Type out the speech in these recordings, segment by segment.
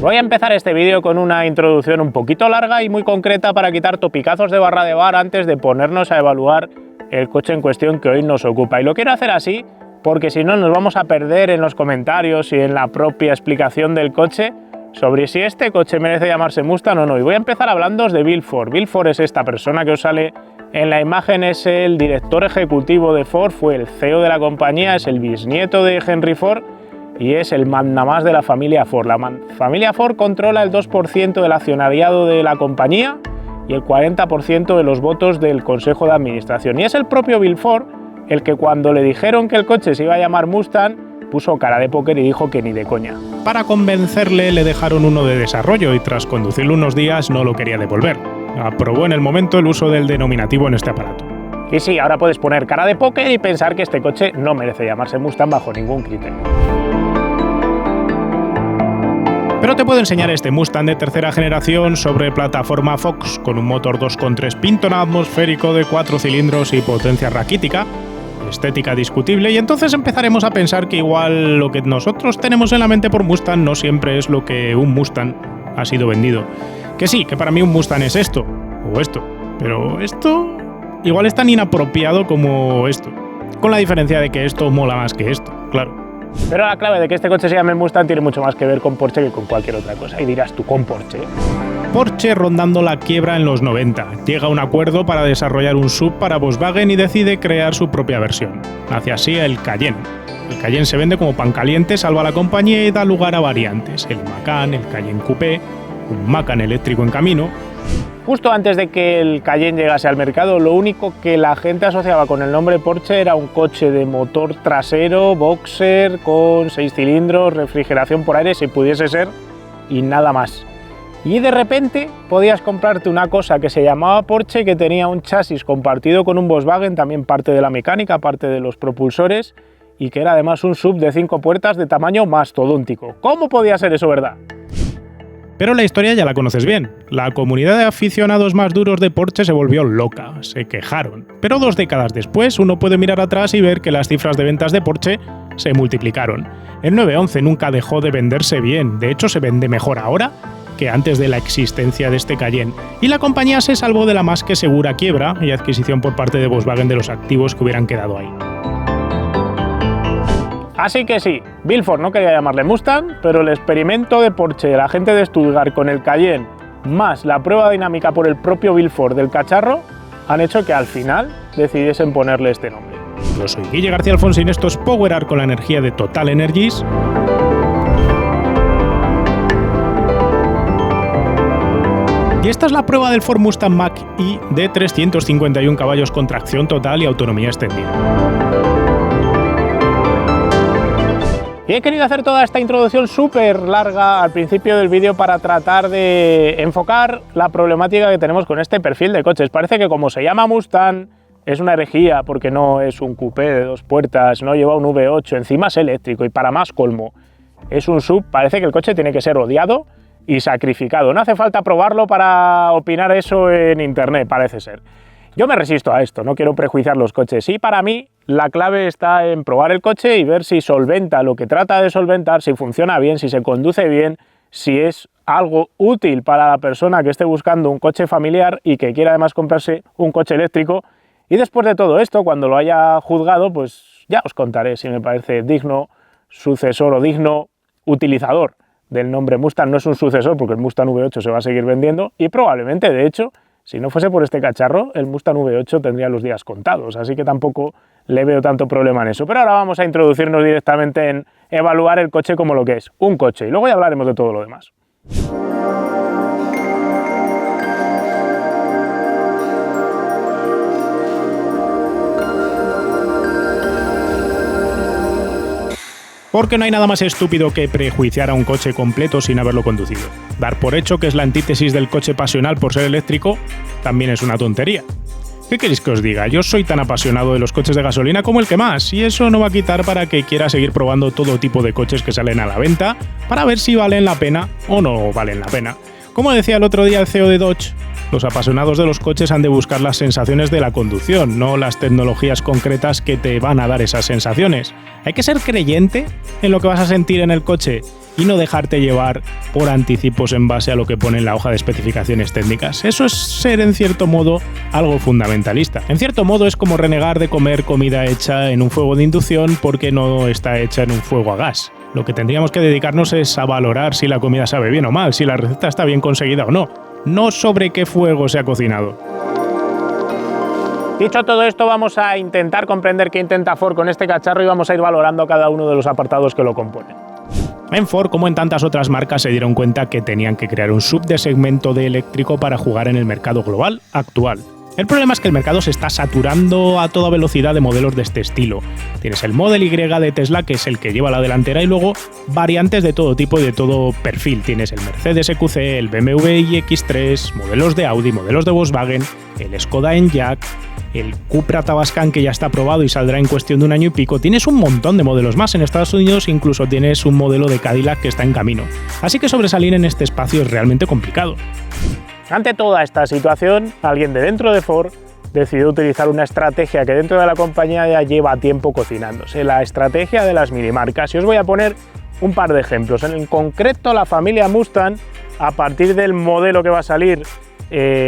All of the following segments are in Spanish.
Voy a empezar este vídeo con una introducción un poquito larga y muy concreta para quitar topicazos de barra de bar antes de ponernos a evaluar el coche en cuestión que hoy nos ocupa. Y lo quiero hacer así porque si no nos vamos a perder en los comentarios y en la propia explicación del coche sobre si este coche merece llamarse Mustang o no. Y voy a empezar hablándoos de Bill Ford. Bill Ford es esta persona que os sale en la imagen, es el director ejecutivo de Ford, fue el CEO de la compañía, es el bisnieto de Henry Ford y es el mandamás de la familia Ford. La familia Ford controla el 2% del accionariado de la compañía y el 40% de los votos del consejo de administración. Y es el propio Bill Ford el que cuando le dijeron que el coche se iba a llamar Mustang, puso cara de póker y dijo que ni de coña. Para convencerle le dejaron uno de desarrollo y tras conducirlo unos días no lo quería devolver. Aprobó en el momento el uso del denominativo en este aparato. Y sí, ahora puedes poner cara de póker y pensar que este coche no merece llamarse Mustang bajo ningún criterio. Pero te puedo enseñar este Mustang de tercera generación sobre plataforma Fox con un motor 2.3 Pinton atmosférico de 4 cilindros y potencia raquítica, estética discutible, y entonces empezaremos a pensar que igual lo que nosotros tenemos en la mente por Mustang no siempre es lo que un Mustang ha sido vendido. Que sí, que para mí un Mustang es esto, o esto, pero esto igual es tan inapropiado como esto, con la diferencia de que esto mola más que esto, claro. Pero la clave de que este coche se llame Mustang tiene mucho más que ver con Porsche que con cualquier otra cosa. Y dirás tú, ¿con Porsche? Porsche rondando la quiebra en los 90. Llega a un acuerdo para desarrollar un SUV para Volkswagen y decide crear su propia versión. Hace así el Cayenne. El Cayenne se vende como pan caliente, salva a la compañía y da lugar a variantes. El Macan, el Cayenne Coupé, un Macan eléctrico en camino. Justo antes de que el Cayenne llegase al mercado, lo único que la gente asociaba con el nombre Porsche era un coche de motor trasero, boxer, con 6 cilindros, refrigeración por aire, si pudiese ser, y nada más. Y de repente podías comprarte una cosa que se llamaba Porsche, que tenía un chasis compartido con un Volkswagen, también parte de la mecánica, parte de los propulsores, y que era además un SUV de 5 puertas de tamaño mastodóntico. ¿Cómo podía ser eso verdad? Pero la historia ya la conoces bien. La comunidad de aficionados más duros de Porsche se volvió loca, se quejaron. Pero 2 décadas después uno puede mirar atrás y ver que las cifras de ventas de Porsche se multiplicaron. El 911 nunca dejó de venderse bien, de hecho se vende mejor ahora que antes de la existencia de este Cayenne, y la compañía se salvó de la más que segura quiebra y adquisición por parte de Volkswagen de los activos que hubieran quedado ahí. Así que sí, Bill Ford no quería llamarle Mustang, pero el experimento de Porsche de la gente de Stuttgart con el Cayenne, más la prueba dinámica por el propio Bill Ford del cacharro, han hecho que al final decidiesen ponerle este nombre. Yo soy Guille García Alfonsín, esto es Power Up con la energía de Total Energies. Y esta es la prueba del Ford Mustang Mach-E de 351 caballos con tracción total y autonomía extendida. Y he querido hacer toda esta introducción súper larga al principio del vídeo para tratar de enfocar la problemática que tenemos con este perfil de coches. Parece que como se llama Mustang es una herejía porque no es un coupé de 2 puertas, no lleva un V8, encima es eléctrico y para más colmo es un SUV. Parece que el coche tiene que ser odiado y sacrificado. No hace falta probarlo para opinar eso en internet, parece ser. Yo me resisto a esto, no quiero prejuiciar los coches. Y para mí la clave está en probar el coche y ver si solventa lo que trata de solventar, si funciona bien, si se conduce bien, si es algo útil para la persona que esté buscando un coche familiar y que quiera además comprarse un coche eléctrico. Y después de todo esto, cuando lo haya juzgado, pues ya os contaré si me parece digno sucesor o digno utilizador del nombre Mustang. No es un sucesor porque el Mustang V8 se va a seguir vendiendo y probablemente, de hecho, si no fuese por este cacharro, el Mustang V8 tendría los días contados, así que tampoco le veo tanto problema en eso. Pero ahora vamos a introducirnos directamente en evaluar el coche como lo que es, un coche, y luego ya hablaremos de todo lo demás. Porque no hay nada más estúpido que prejuiciar a un coche completo sin haberlo conducido. Dar por hecho que es la antítesis del coche pasional por ser eléctrico también es una tontería. ¿Qué queréis que os diga? Yo soy tan apasionado de los coches de gasolina como el que más, y eso no va a quitar para que quiera seguir probando todo tipo de coches que salen a la venta para ver si valen la pena o no valen la pena. Como decía el otro día el CEO de Dodge, Los apasionados de los coches han de buscar las sensaciones de la conducción, no las tecnologías concretas que te van a dar esas sensaciones. Hay que ser creyente en lo que vas a sentir en el coche y no dejarte llevar por anticipos en base a lo que pone en la hoja de especificaciones técnicas. Eso es ser, en cierto modo, algo fundamentalista. En cierto modo es como renegar de comer comida hecha en un fuego de inducción porque no está hecha en un fuego a gas. Lo que tendríamos que dedicarnos es a valorar si la comida sabe bien o mal, si la receta está bien conseguida o no, no sobre qué fuego se ha cocinado. Dicho todo esto, vamos a intentar comprender qué intenta Ford con este cacharro y vamos a ir valorando cada uno de los apartados que lo componen. En Ford, como en tantas otras marcas, se dieron cuenta que tenían que crear un sub de segmento de eléctrico para jugar en el mercado global actual. El problema es que el mercado se está saturando a toda velocidad de modelos de este estilo. Tienes el Model Y de Tesla, que es el que lleva la delantera, y luego variantes de todo tipo y de todo perfil. Tienes el Mercedes EQC, el BMW iX3, modelos de Audi, modelos de Volkswagen, el Skoda Enyaq, el Cupra Tavascan, que ya está aprobado y saldrá en cuestión de un año y pico. Tienes un montón de modelos más. En Estados Unidos incluso tienes un modelo de Cadillac que está en camino. Así que sobresalir en este espacio es realmente complicado. Ante toda esta situación, alguien de dentro de Ford decidió utilizar una estrategia que dentro de la compañía ya lleva tiempo cocinándose, la estrategia de las minimarcas. Y os voy a poner un par de ejemplos. En concreto, la familia Mustang, a partir del modelo que va a salir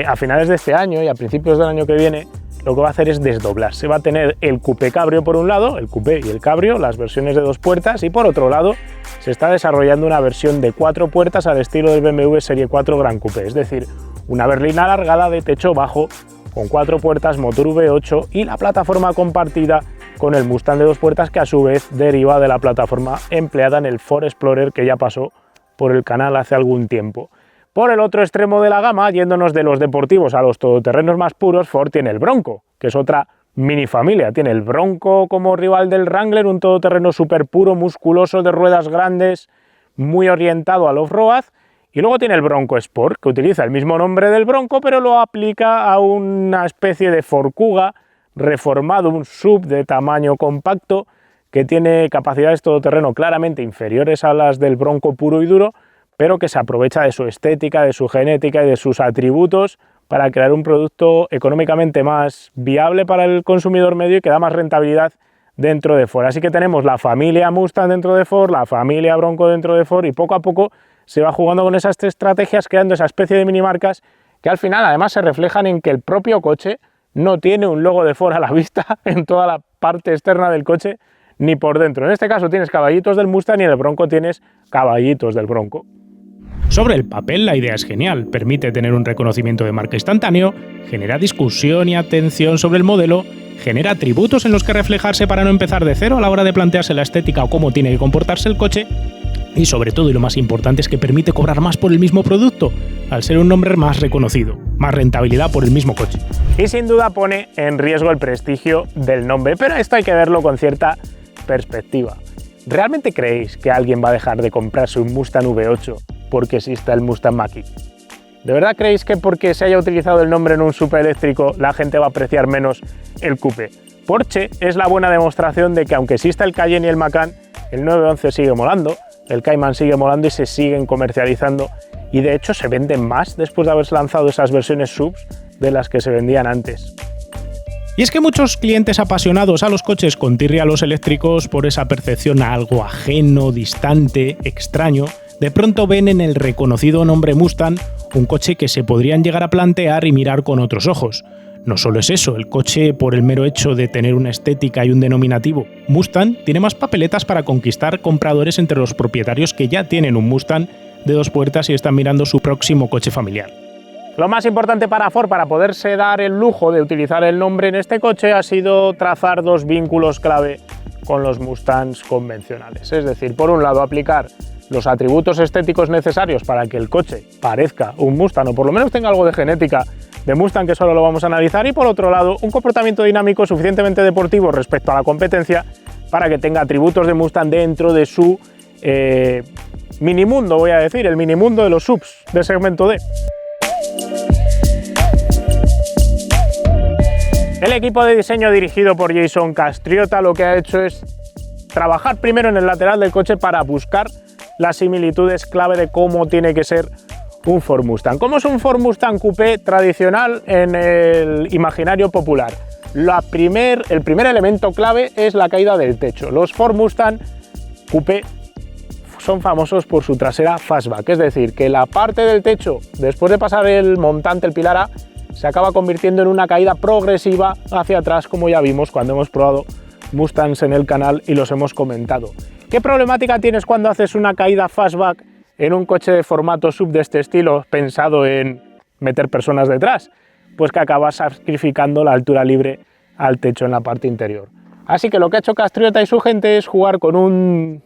a finales de este año y a principios del año que viene, lo que va a hacer es desdoblarse. Va a tener el coupé cabrio por un lado, el coupé y el cabrio, las versiones de 2 puertas, y por otro lado se está desarrollando una versión de 4 puertas al estilo del BMW Serie 4 Gran Coupé, es decir, una berlina alargada de techo bajo con 4 puertas, motor V8 y la plataforma compartida con el Mustang de 2 puertas, que a su vez deriva de la plataforma empleada en el Ford Explorer, que ya pasó por el canal hace algún tiempo. Por el otro extremo de la gama, yéndonos de los deportivos a los todoterrenos más puros, Ford tiene el Bronco, que es otra mini familia. Tiene el Bronco como rival del Wrangler, un todoterreno súper puro, musculoso, de ruedas grandes, muy orientado al off-road. Y luego tiene el Bronco Sport, que utiliza el mismo nombre del Bronco, pero lo aplica a una especie de Ford Kuga reformado, un sub de tamaño compacto, que tiene capacidades todoterreno claramente inferiores a las del Bronco puro y duro, pero que se aprovecha de su estética, de su genética y de sus atributos para crear un producto económicamente más viable para el consumidor medio y que da más rentabilidad dentro de Ford. Así que tenemos la familia Mustang dentro de Ford, la familia Bronco dentro de Ford, y poco a poco se va jugando con esas 3 estrategias, creando esa especie de minimarcas que al final además se reflejan en que el propio coche no tiene un logo de Ford a la vista en toda la parte externa del coche ni por dentro. En este caso tienes caballitos del Mustang y en el Bronco tienes caballitos del Bronco. Sobre el papel la idea es genial, permite tener un reconocimiento de marca instantáneo, genera discusión y atención sobre el modelo, genera atributos en los que reflejarse para no empezar de cero a la hora de plantearse la estética o cómo tiene que comportarse el coche, y sobre todo, y lo más importante, es que permite cobrar más por el mismo producto, al ser un nombre más reconocido, más rentabilidad por el mismo coche. Y sin duda pone en riesgo el prestigio del nombre, pero esto hay que verlo con cierta perspectiva. ¿Realmente creéis que alguien va a dejar de comprarse un Mustang V8 porque exista el Mustang Mach-E? ¿De verdad creéis que porque se haya utilizado el nombre en un SUV eléctrico la gente va a apreciar menos el coupé? Porsche es la buena demostración de que aunque exista el Cayenne y el Macan, el 911 sigue molando, el Cayman sigue molando y se siguen comercializando, y de hecho se venden más después de haberse lanzado esas versiones SUVs de las que se vendían antes. Y es que muchos clientes apasionados a los coches con tirria a los eléctricos por esa percepción a algo ajeno, distante, extraño, de pronto ven en el reconocido nombre Mustang un coche que se podrían llegar a plantear y mirar con otros ojos. No solo es eso, el coche, por el mero hecho de tener una estética y un denominativo Mustang, tiene más papeletas para conquistar compradores entre los propietarios que ya tienen un Mustang de 2 puertas y están mirando su próximo coche familiar. Lo más importante para Ford, para poderse dar el lujo de utilizar el nombre en este coche, ha sido trazar 2 vínculos clave con los Mustangs convencionales. Es decir, por un lado, aplicar los atributos estéticos necesarios para que el coche parezca un Mustang, o por lo menos tenga algo de genética de Mustang, que solo lo vamos a analizar, y por otro lado, un comportamiento dinámico suficientemente deportivo respecto a la competencia para que tenga atributos de Mustang dentro de su minimundo, voy a decir, el minimundo de los SUVs de segmento D. El equipo de diseño dirigido por Jason Castriota lo que ha hecho es trabajar primero en el lateral del coche para buscar las similitudes clave de cómo tiene que ser un Ford Mustang. ¿Cómo es un Ford Mustang Coupé tradicional en el imaginario popular? El primer elemento clave es la caída del techo. Los Ford Mustang Coupé son famosos por su trasera fastback, es decir, que la parte del techo, después de pasar el montante, el pilar A, se acaba convirtiendo en una caída progresiva hacia atrás, como ya vimos cuando hemos probado Mustangs en el canal y los hemos comentado. ¿Qué problemática tienes cuando haces una caída fastback en un coche de formato sub de este estilo, pensado en meter personas detrás? Pues que acabas sacrificando la altura libre al techo en la parte interior. Así que lo que ha hecho Castriota y su gente es jugar con un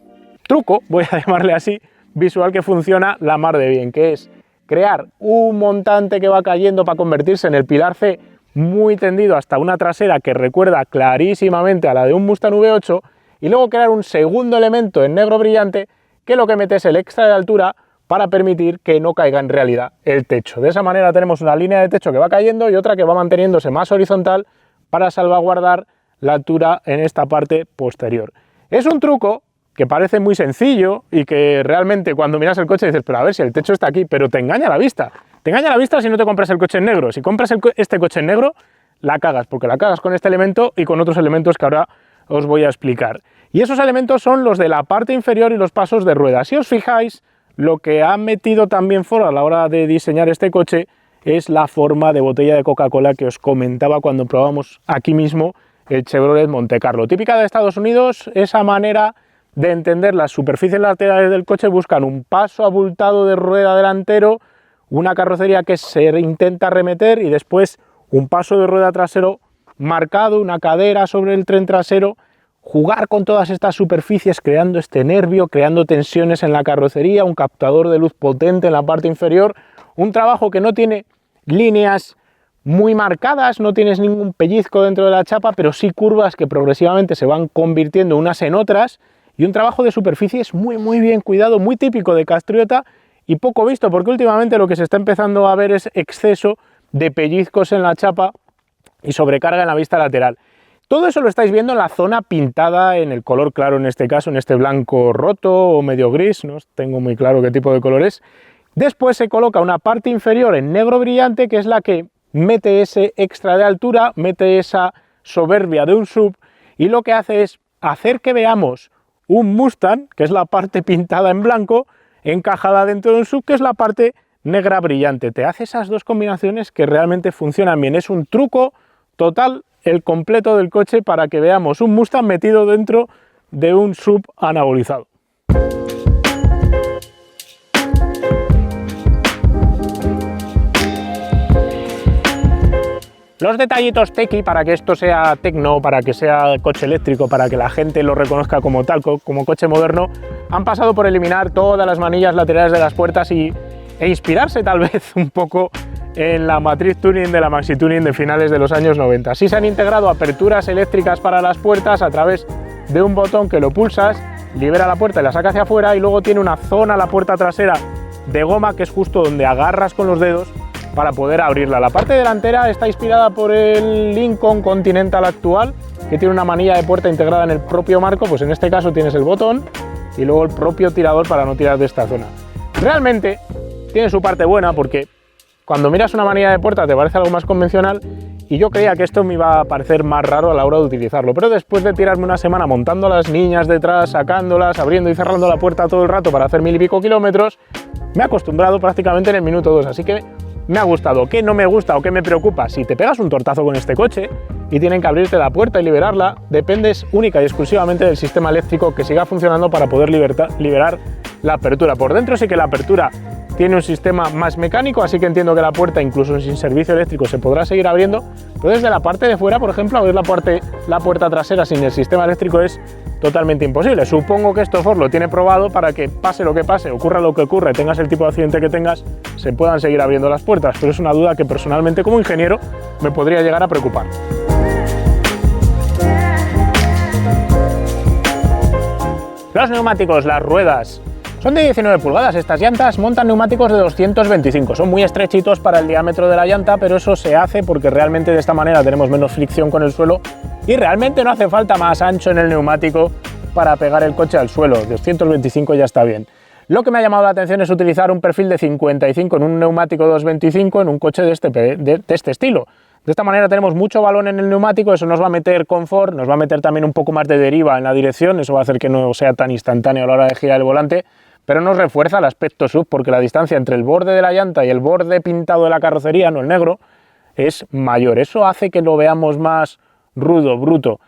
truco, voy a llamarle así, visual, que funciona la mar de bien, que es crear un montante que va cayendo para convertirse en el pilar C muy tendido hasta una trasera que recuerda clarísimamente a la de un Mustang V8, y luego crear un segundo elemento en negro brillante que lo que mete es el extra de altura para permitir que no caiga en realidad el techo. De esa manera tenemos una línea de techo que va cayendo y otra que va manteniéndose más horizontal para salvaguardar la altura en esta parte posterior. Es un truco que parece muy sencillo y que realmente cuando miras el coche dices, pero a ver si el techo está aquí, pero te engaña la vista. Te engaña la vista si no te compras el coche en negro. Si compras este coche en negro, la cagas, porque la cagas con este elemento y con otros elementos que ahora os voy a explicar. Y esos elementos son los de la parte inferior y los pasos de ruedas. Si os fijáis, lo que ha metido también Ford a la hora de diseñar este coche es la forma de botella de Coca-Cola que os comentaba cuando probamos aquí mismo el Chevrolet Monte Carlo. Típica de Estados Unidos, esa manera de entender las superficies laterales del coche. Buscan un paso abultado de rueda delantero, una carrocería que se intenta remeter y después un paso de rueda trasero marcado, una cadera sobre el tren trasero. Jugar con todas estas superficies creando este nervio, creando tensiones en la carrocería, un captador de luz potente en la parte inferior, un trabajo que no tiene líneas muy marcadas, no tienes ningún pellizco dentro de la chapa, pero sí curvas que progresivamente se van convirtiendo unas en otras, y un trabajo de superficies muy bien cuidado, muy típico de Castriota y poco visto, porque últimamente lo que se está empezando a ver es exceso de pellizcos en la chapa y sobrecarga en la vista lateral. Todo eso lo estáis viendo en la zona pintada en el color claro, en este caso, en este blanco roto o medio gris, no tengo muy claro qué tipo de color es. Después se coloca una parte inferior en negro brillante, que es la que mete ese extra de altura, mete esa soberbia de un sub, y lo que hace es hacer que veamos un Mustang, que es la parte pintada en blanco, encajada dentro de un sub, que es la parte negra brillante. Te hace esas dos combinaciones que realmente funcionan bien. Es un truco total, el completo del coche, para que veamos un Mustang metido dentro de un sub anabolizado. Los detallitos tequi para que esto sea tecno, para que sea coche eléctrico, para que la gente lo reconozca como tal, como coche moderno, han pasado por eliminar todas las manillas laterales de las puertas e inspirarse tal vez un poco en la matriz tuning de la Maxi Tuning de finales de los años 90. Sí se han integrado aperturas eléctricas para las puertas a través de un botón que lo pulsas, libera la puerta y la saca hacia afuera, y luego tiene una zona, la puerta trasera, de goma, que es justo donde agarras con los dedos para poder abrirla. La parte delantera está inspirada por el Lincoln Continental actual, que tiene una manilla de puerta integrada en el propio marco. Pues en este caso tienes el botón y luego el propio tirador para no tirar de esta zona. Realmente tiene su parte buena, porque cuando miras una manilla de puerta te parece algo más convencional, y yo creía que esto me iba a parecer más raro a la hora de utilizarlo, pero después de tirarme una semana montando a las niñas detrás, sacándolas, abriendo y cerrando la puerta todo el rato para hacer 1000 y pico kilómetros, me he acostumbrado prácticamente en el minuto 2, así que me ha gustado. ¿Qué no me gusta o qué me preocupa? Si te pegas un tortazo con este coche y tienen que abrirte la puerta y liberarla, dependes única y exclusivamente del sistema eléctrico que siga funcionando para poder liberar la apertura. Por dentro sí que la apertura tiene un sistema más mecánico, así que entiendo que la puerta, incluso sin servicio eléctrico, se podrá seguir abriendo, pero desde la parte de fuera, por ejemplo, abrir la puerta trasera sin el sistema eléctrico es totalmente imposible. Supongo que esto Ford lo tiene probado para que pase lo que pase, ocurra lo que ocurra, tengas el tipo de accidente que tengas, se puedan seguir abriendo las puertas, pero es una duda que personalmente como ingeniero me podría llegar a preocupar. Los neumáticos, las ruedas, son de 19 pulgadas, estas llantas montan neumáticos de 225, son muy estrechitos para el diámetro de la llanta, pero eso se hace porque realmente de esta manera tenemos menos fricción con el suelo y realmente no hace falta más ancho en el neumático para pegar el coche al suelo, 225 ya está bien. Lo que me ha llamado la atención es utilizar un perfil de 55 en un neumático 225 en un coche de este estilo. De esta manera tenemos mucho balón en el neumático, eso nos va a meter confort, nos va a meter también un poco más de deriva en la dirección, eso va a hacer que no sea tan instantáneo a la hora de girar el volante, pero nos refuerza el aspecto SUV porque la distancia entre el borde de la llanta y el borde pintado de la carrocería, no el negro, es mayor. Eso hace que lo veamos más rudo, bruto.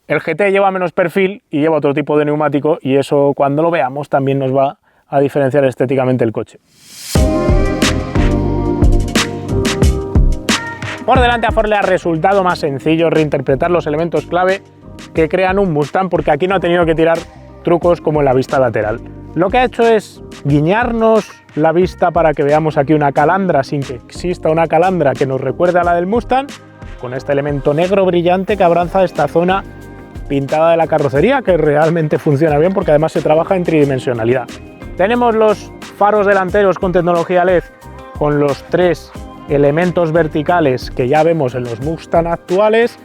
El GT lleva menos perfil y lleva otro tipo de neumático y eso cuando lo veamos también nos va a diferenciar estéticamente el coche. Por delante a Ford le ha resultado más sencillo reinterpretar los elementos clave que crean un Mustang porque aquí no ha tenido que tirar trucos como en la vista lateral. Lo que ha hecho es guiñarnos la vista para que veamos aquí una calandra sin que exista una calandra que nos recuerde a la del Mustang, con este elemento negro brillante que abraza esta zona pintada de la carrocería, que realmente funciona bien porque además se trabaja en tridimensionalidad. Tenemos los faros delanteros con tecnología LED, con los 3 elementos verticales que ya vemos en los Mustang actuales,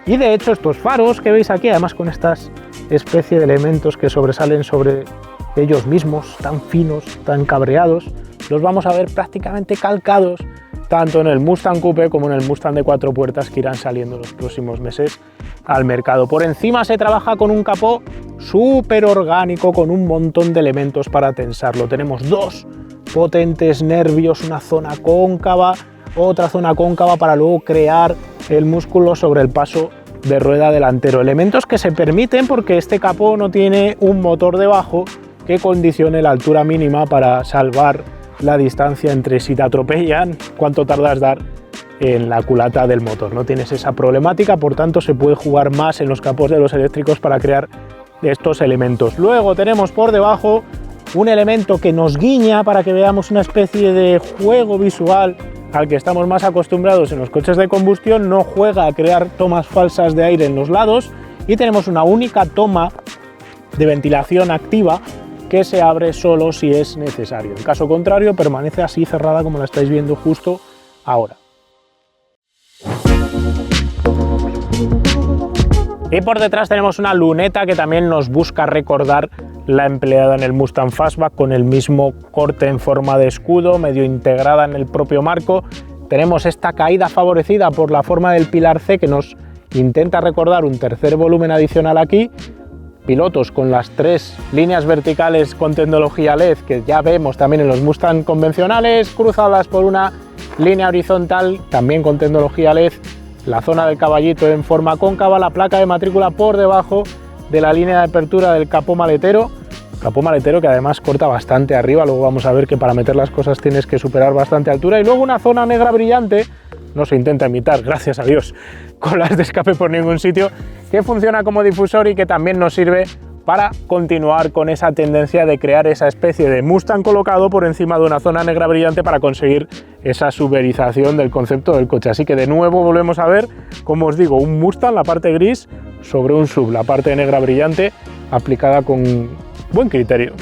y de hecho estos faros que veis aquí, además con estas especie de elementos que sobresalen sobre ellos mismos, tan finos, tan cabreados, los vamos a ver prácticamente calcados tanto en el Mustang Coupe como en el Mustang de 4 puertas que irán saliendo los próximos meses al mercado. Por encima se trabaja con un capó súper orgánico con un montón de elementos para tensarlo. Tenemos 2 potentes nervios, una zona cóncava, otra zona cóncava para luego crear el músculo sobre el paso de rueda delantero. Elementos que se permiten porque este capó no tiene un motor debajo que condicione la altura mínima para salvar la distancia entre si te atropellan, cuánto tardas dar en la culata del motor. No tienes esa problemática, por tanto se puede jugar más en los capós de los eléctricos para crear estos elementos. Luego tenemos por debajo un elemento que nos guiña para que veamos una especie de juego visual al que estamos más acostumbrados en los coches de combustión. No juega a crear tomas falsas de aire en los lados y tenemos una única toma de ventilación activa que se abre solo si es necesario. En caso contrario, permanece así cerrada como la estáis viendo justo ahora. Y por detrás tenemos una luneta que también nos busca recordar la empleada en el Mustang Fastback, con el mismo corte en forma de escudo, medio integrada en el propio marco. Tenemos esta caída favorecida por la forma del pilar C que nos intenta recordar un tercer volumen adicional aquí. Pilotos con las 3 líneas verticales con tecnología LED que ya vemos también en los Mustang convencionales, cruzadas por una línea horizontal también con tecnología LED, la zona del caballito en forma cóncava, la placa de matrícula por debajo de la línea de apertura del capó maletero que además corta bastante arriba. Luego vamos a ver que para meter las cosas tienes que superar bastante altura, y luego una zona negra brillante, no se intenta imitar, gracias a Dios, con las de escape por ningún sitio, que funciona como difusor y que también nos sirve para continuar con esa tendencia de crear esa especie de Mustang colocado por encima de una zona negra brillante para conseguir esa suberización del concepto del coche. Así que de nuevo volvemos a ver, como os digo, un Mustang, la parte gris, sobre un SUV, la parte negra brillante, aplicada con buen criterio.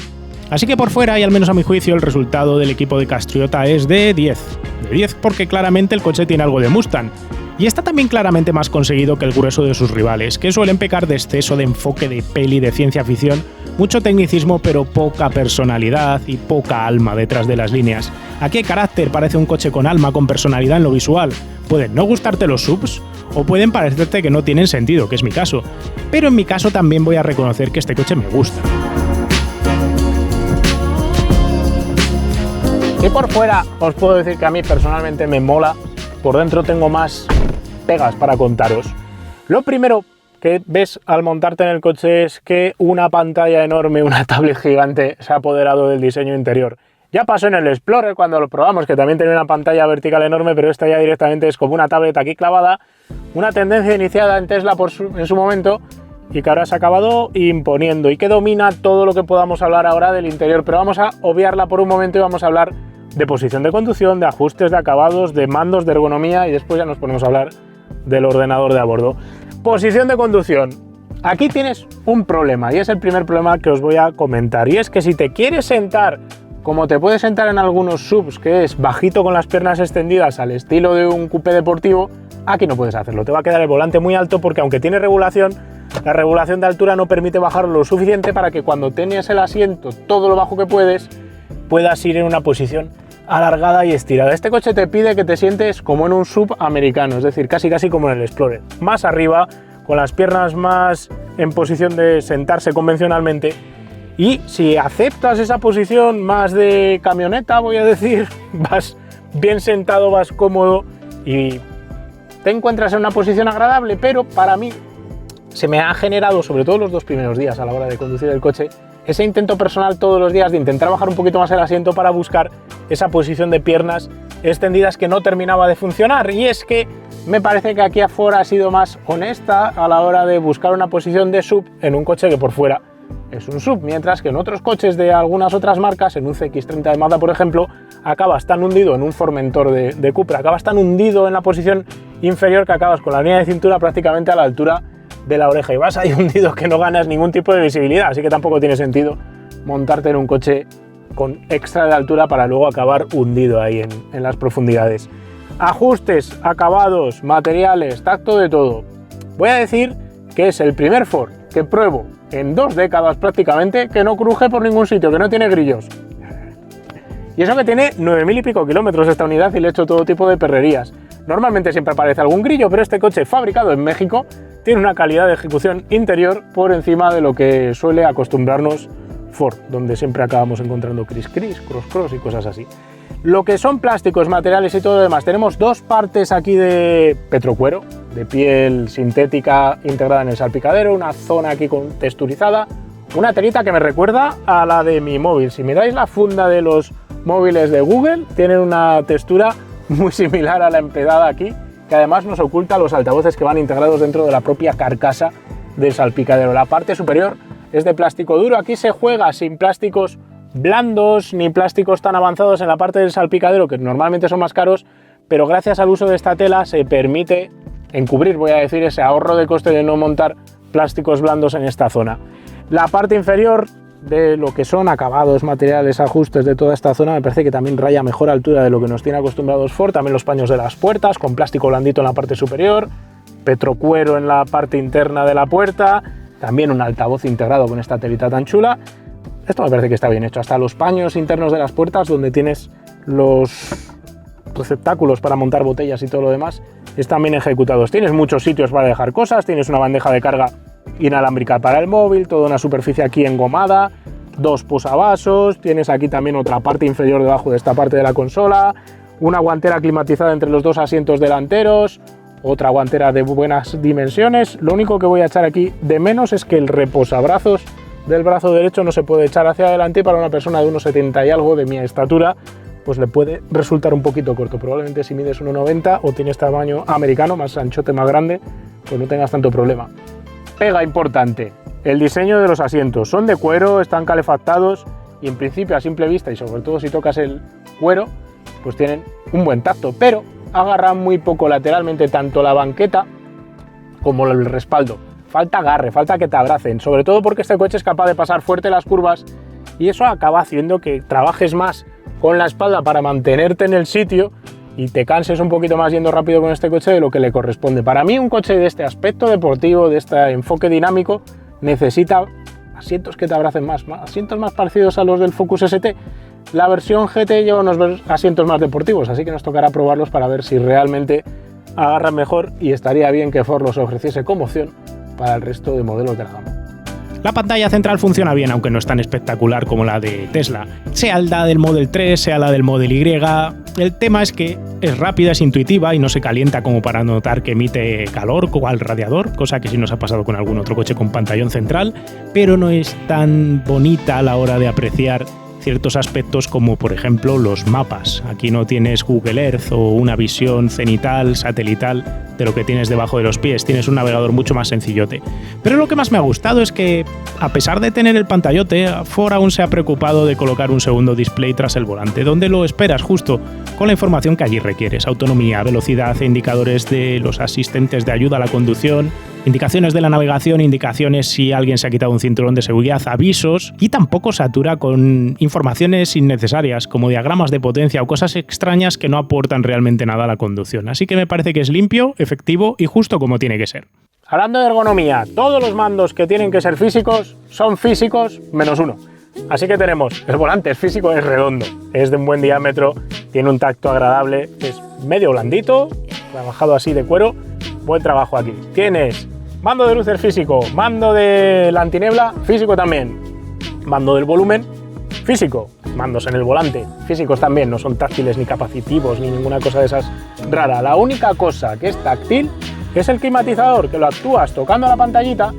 Así que por fuera, y al menos a mi juicio, el resultado del equipo de Castriota es de 10. De 10 porque claramente el coche tiene algo de Mustang. Y está también claramente más conseguido que el grueso de sus rivales, que suelen pecar de exceso de enfoque de peli de ciencia ficción, mucho tecnicismo pero poca personalidad y poca alma detrás de las líneas. Aquí hay carácter, parece un coche con alma, con personalidad en lo visual. Pueden no gustarte los subs, o pueden parecerte que no tienen sentido, que es mi caso. Pero en mi caso también voy a reconocer que este coche me gusta. Y por fuera os puedo decir que a mí personalmente me mola. Por dentro tengo más pegas para contaros. Lo primero que ves al montarte en el coche es que una pantalla enorme, una tablet gigante, se ha apoderado del diseño interior. Ya pasó en el Explorer cuando lo probamos, que también tenía una pantalla vertical enorme, pero esta ya directamente es como una tablet aquí clavada. Una tendencia iniciada en Tesla en su momento y que ahora se ha acabado imponiendo y que domina todo lo que podamos hablar ahora del interior. Pero vamos a obviarla por un momento y vamos a hablar de posición de conducción, de ajustes de acabados, de mandos, de ergonomía, y después ya nos ponemos a hablar del ordenador de a bordo. Posición de conducción. Aquí tienes un problema y es el primer problema que os voy a comentar, y es que si te quieres sentar como te puedes sentar en algunos subs, que es bajito con las piernas extendidas al estilo de un coupé deportivo, aquí no puedes hacerlo. Te va a quedar el volante muy alto porque aunque tiene regulación, la regulación de altura no permite bajarlo lo suficiente para que cuando tengas el asiento todo lo bajo que puedes, puedas ir en una posición alargada y estirada. Este coche te pide que te sientes como en un SUV americano, es decir, casi como en el Explorer, más arriba, con las piernas más en posición de sentarse convencionalmente. Y si aceptas esa posición más de camioneta, voy a decir, vas bien sentado, vas cómodo y te encuentras en una posición agradable, pero para mí se me ha generado, sobre todo los 2 primeros días a la hora de conducir el coche, ese intento personal todos los días de intentar bajar un poquito más el asiento para buscar esa posición de piernas extendidas que no terminaba de funcionar. Y es que me parece que aquí Ford ha sido más honesta a la hora de buscar una posición de SUV en un coche que por fuera es un SUV, mientras que en otros coches de algunas otras marcas, en un CX-30 de Mazda por ejemplo, acabas tan hundido, en un Formentor de Cupra, acabas tan hundido en la posición inferior que acabas con la línea de cintura prácticamente a la altura de la oreja y vas ahí hundido que no ganas ningún tipo de visibilidad, así que tampoco tiene sentido montarte en un coche con extra de altura para luego acabar hundido ahí en las profundidades. Ajustes, acabados, materiales, tacto de todo. Voy a decir que es el primer Ford que pruebo en 2 décadas prácticamente que no cruje por ningún sitio, que no tiene grillos. Y eso que tiene 9.000 y pico kilómetros esta unidad y le he hecho todo tipo de perrerías. Normalmente siempre aparece algún grillo, pero este coche fabricado en México tiene una calidad de ejecución interior por encima de lo que suele acostumbrarnos Ford, donde siempre acabamos encontrando cris-cris, cross-cross y cosas así. Lo que son plásticos, materiales y todo lo demás, tenemos 2 partes aquí de petrocuero, de piel sintética integrada en el salpicadero, una zona aquí texturizada, una telita que me recuerda a la de mi móvil. Si miráis la funda de los móviles de Google, tienen una textura muy similar a la empedada aquí, que además nos oculta los altavoces que van integrados dentro de la propia carcasa del salpicadero. La parte superior es de plástico duro, aquí se juega sin plásticos blandos ni plásticos tan avanzados en la parte del salpicadero, que normalmente son más caros, pero gracias al uso de esta tela se permite encubrir, voy a decir, ese ahorro de coste de no montar plásticos blandos en esta zona. La parte inferior de lo que son acabados, materiales, ajustes de toda esta zona, me parece que también raya mejor altura de lo que nos tiene acostumbrados Ford. También los paños de las puertas con plástico blandito en la parte superior, petrocuero en la parte interna de la puerta, también un altavoz integrado con esta telita tan chula. Esto me parece que está bien hecho, hasta los paños internos de las puertas donde tienes los receptáculos para montar botellas y todo lo demás están bien ejecutados. Tienes muchos sitios para dejar cosas, tienes una bandeja de carga inalámbrica para el móvil, toda una superficie aquí engomada, 2 posavasos, tienes aquí también otra parte inferior debajo de esta parte de la consola, una guantera climatizada entre los 2 asientos delanteros, otra guantera de buenas dimensiones. Lo único que voy a echar aquí de menos es que el reposabrazos del brazo derecho no se puede echar hacia adelante y para una persona de 1,70 y algo de mi estatura pues le puede resultar un poquito corto. Probablemente si mides 1,90 o tienes tamaño americano, más anchote, más grande, pues no tengas tanto problema. Pega importante, el diseño de los asientos. Son de cuero, están calefactados y en principio a simple vista y sobre todo si tocas el cuero, pues tienen un buen tacto, pero agarran muy poco lateralmente tanto la banqueta como el respaldo. Falta agarre, falta que te abracen, sobre todo porque este coche es capaz de pasar fuerte las curvas y eso acaba haciendo que trabajes más con la espalda para mantenerte en el sitio y te canses un poquito más yendo rápido con este coche de lo que le corresponde. Para mí un coche de este aspecto deportivo, de este enfoque dinámico, necesita asientos que te abracen más, asientos más parecidos a los del Focus ST. La versión GT lleva unos asientos más deportivos, así que nos tocará probarlos para ver si realmente agarran mejor y estaría bien que Ford los ofreciese como opción para el resto de modelos de la gama. La pantalla central funciona bien, aunque no es tan espectacular como la de Tesla. Sea la del Model 3, sea la del Model Y, el tema es que es rápida, es intuitiva y no se calienta como para notar que emite calor como al radiador, cosa que sí nos ha pasado con algún otro coche con pantallón central, pero no es tan bonita a la hora de apreciar ciertos aspectos como por ejemplo los mapas. Aquí no tienes Google Earth o una visión cenital, satelital de lo que tienes debajo de los pies, tienes un navegador mucho más sencillote. Pero lo que más me ha gustado es que, a pesar de tener el pantallote, Ford aún se ha preocupado de colocar un segundo display tras el volante, donde lo esperas justo con la información que allí requieres: autonomía, velocidad, indicadores de los asistentes de ayuda a la conducción, indicaciones de la navegación, indicaciones si alguien se ha quitado un cinturón de seguridad, avisos, y tampoco satura con informaciones innecesarias como diagramas de potencia o cosas extrañas que no aportan realmente nada a la conducción. Así que me parece que es limpio, efectivo y justo como tiene que ser. Hablando de ergonomía, todos los mandos que tienen que ser físicos son físicos menos uno. Así que tenemos, el volante es físico, es redondo, es de un buen diámetro, tiene un tacto agradable, es medio blandito, trabajado así de cuero, buen trabajo aquí. Tienes mando de luces físico, mando de la antinebla físico también, mando del volumen físico, mandos en el volante físicos también, no son táctiles ni capacitivos ni ninguna cosa de esas rara. La única cosa que es táctil es el climatizador, que lo actúas tocando la pantallita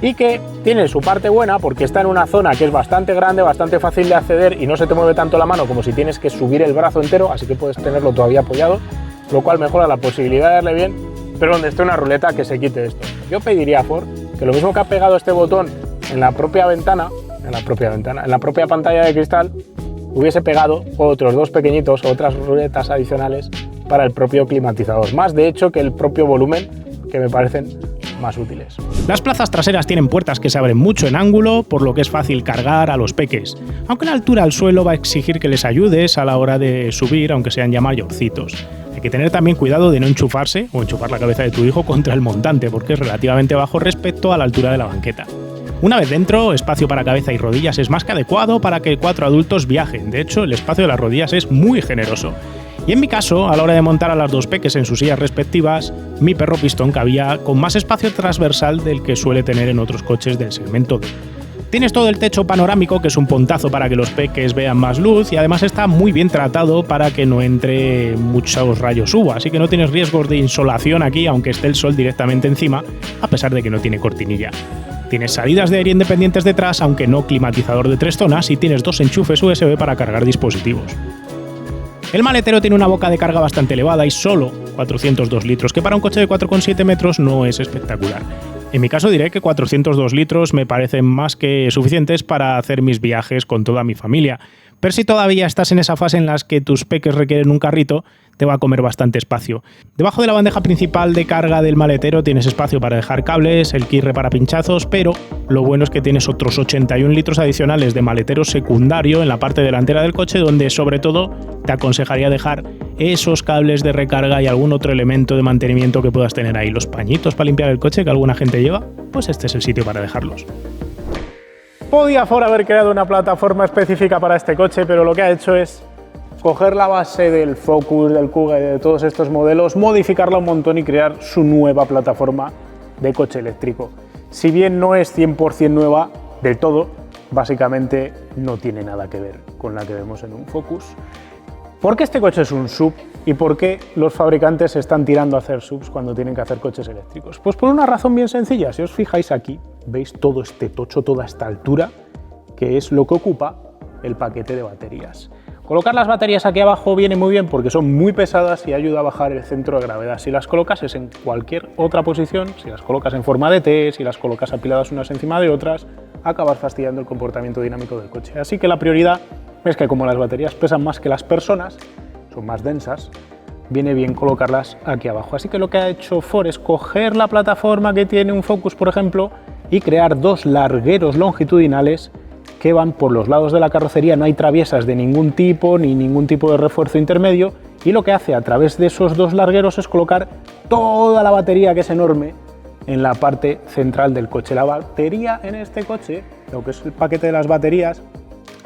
y que tiene su parte buena porque está en una zona que es bastante grande, bastante fácil de acceder y no se te mueve tanto la mano como si tienes que subir el brazo entero, así que puedes tenerlo todavía apoyado, lo cual mejora la posibilidad de darle bien, pero donde esté una ruleta que se quite esto. Yo pediría a Ford que lo mismo que ha pegado este botón en la propia ventana, en la propia pantalla de cristal, hubiese pegado otros dos pequeñitos, otras ruletas adicionales para el propio climatizador, más de hecho que el propio volumen, que me parecen más útiles. Las plazas traseras tienen puertas que se abren mucho en ángulo, por lo que es fácil cargar a los peques, aunque la altura al suelo va a exigir que les ayudes a la hora de subir, aunque sean ya mayorcitos. Hay que tener también cuidado de no enchufarse o enchufar la cabeza de tu hijo contra el montante, porque es relativamente bajo respecto a la altura de la banqueta. Una vez dentro, espacio para cabeza y rodillas es más que adecuado para que 4 adultos viajen. De hecho, el espacio de las rodillas es muy generoso. Y en mi caso, a la hora de montar a las dos peques en sus sillas respectivas, mi perro pistón cabía con más espacio transversal del que suele tener en otros coches del segmento D. Tienes todo el techo panorámico, que es un pontazo para que los peques vean más luz, y además está muy bien tratado para que no entre muchos rayos UV, así que no tienes riesgos de insolación aquí, aunque esté el sol directamente encima, a pesar de que no tiene cortinilla. Tienes salidas de aire independientes detrás, aunque no climatizador de 3 zonas, y tienes 2 enchufes USB para cargar dispositivos. El maletero tiene una boca de carga bastante elevada y solo 402 litros, que para un coche de 4,7 metros no es espectacular. En mi caso diré que 402 litros me parecen más que suficientes para hacer mis viajes con toda mi familia. Pero si todavía estás en esa fase en la que tus peques requieren un carrito, te va a comer bastante espacio. Debajo de la bandeja principal de carga del maletero tienes espacio para dejar cables, el quirre para pinchazos, pero lo bueno es que tienes otros 81 litros adicionales de maletero secundario en la parte delantera del coche, donde sobre todo te aconsejaría dejar esos cables de recarga y algún otro elemento de mantenimiento que puedas tener ahí. Los pañitos para limpiar el coche que alguna gente lleva, pues este es el sitio para dejarlos. Podía Ford haber creado una plataforma específica para este coche, pero lo que ha hecho es coger la base del Focus, del Kuga y de todos estos modelos, modificarla un montón y crear su nueva plataforma de coche eléctrico. Si bien no es 100% nueva del todo, básicamente no tiene nada que ver con la que vemos en un Focus. ¿Por qué este coche es un SUV y por qué los fabricantes se están tirando a hacer SUVs cuando tienen que hacer coches eléctricos? Pues por una razón bien sencilla. Si os fijáis aquí, veis todo este tocho, toda esta altura, que es lo que ocupa el paquete de baterías. Colocar las baterías aquí abajo viene muy bien porque son muy pesadas y ayuda a bajar el centro de gravedad. Si las colocas en cualquier otra posición, si las colocas en forma de T, si las colocas apiladas unas encima de otras, acabas fastidiando el comportamiento dinámico del coche. Así que la prioridad es que como las baterías pesan más que las personas, son más densas, viene bien colocarlas aquí abajo. Así que lo que ha hecho Ford es coger la plataforma que tiene un Focus, por ejemplo, y crear 2 largueros longitudinales que van por los lados de la carrocería. No hay traviesas de ningún tipo ni ningún tipo de refuerzo intermedio, y lo que hace a través de esos 2 largueros es colocar toda la batería, que es enorme, en la parte central del coche. La batería en este coche, lo que es el paquete de las baterías,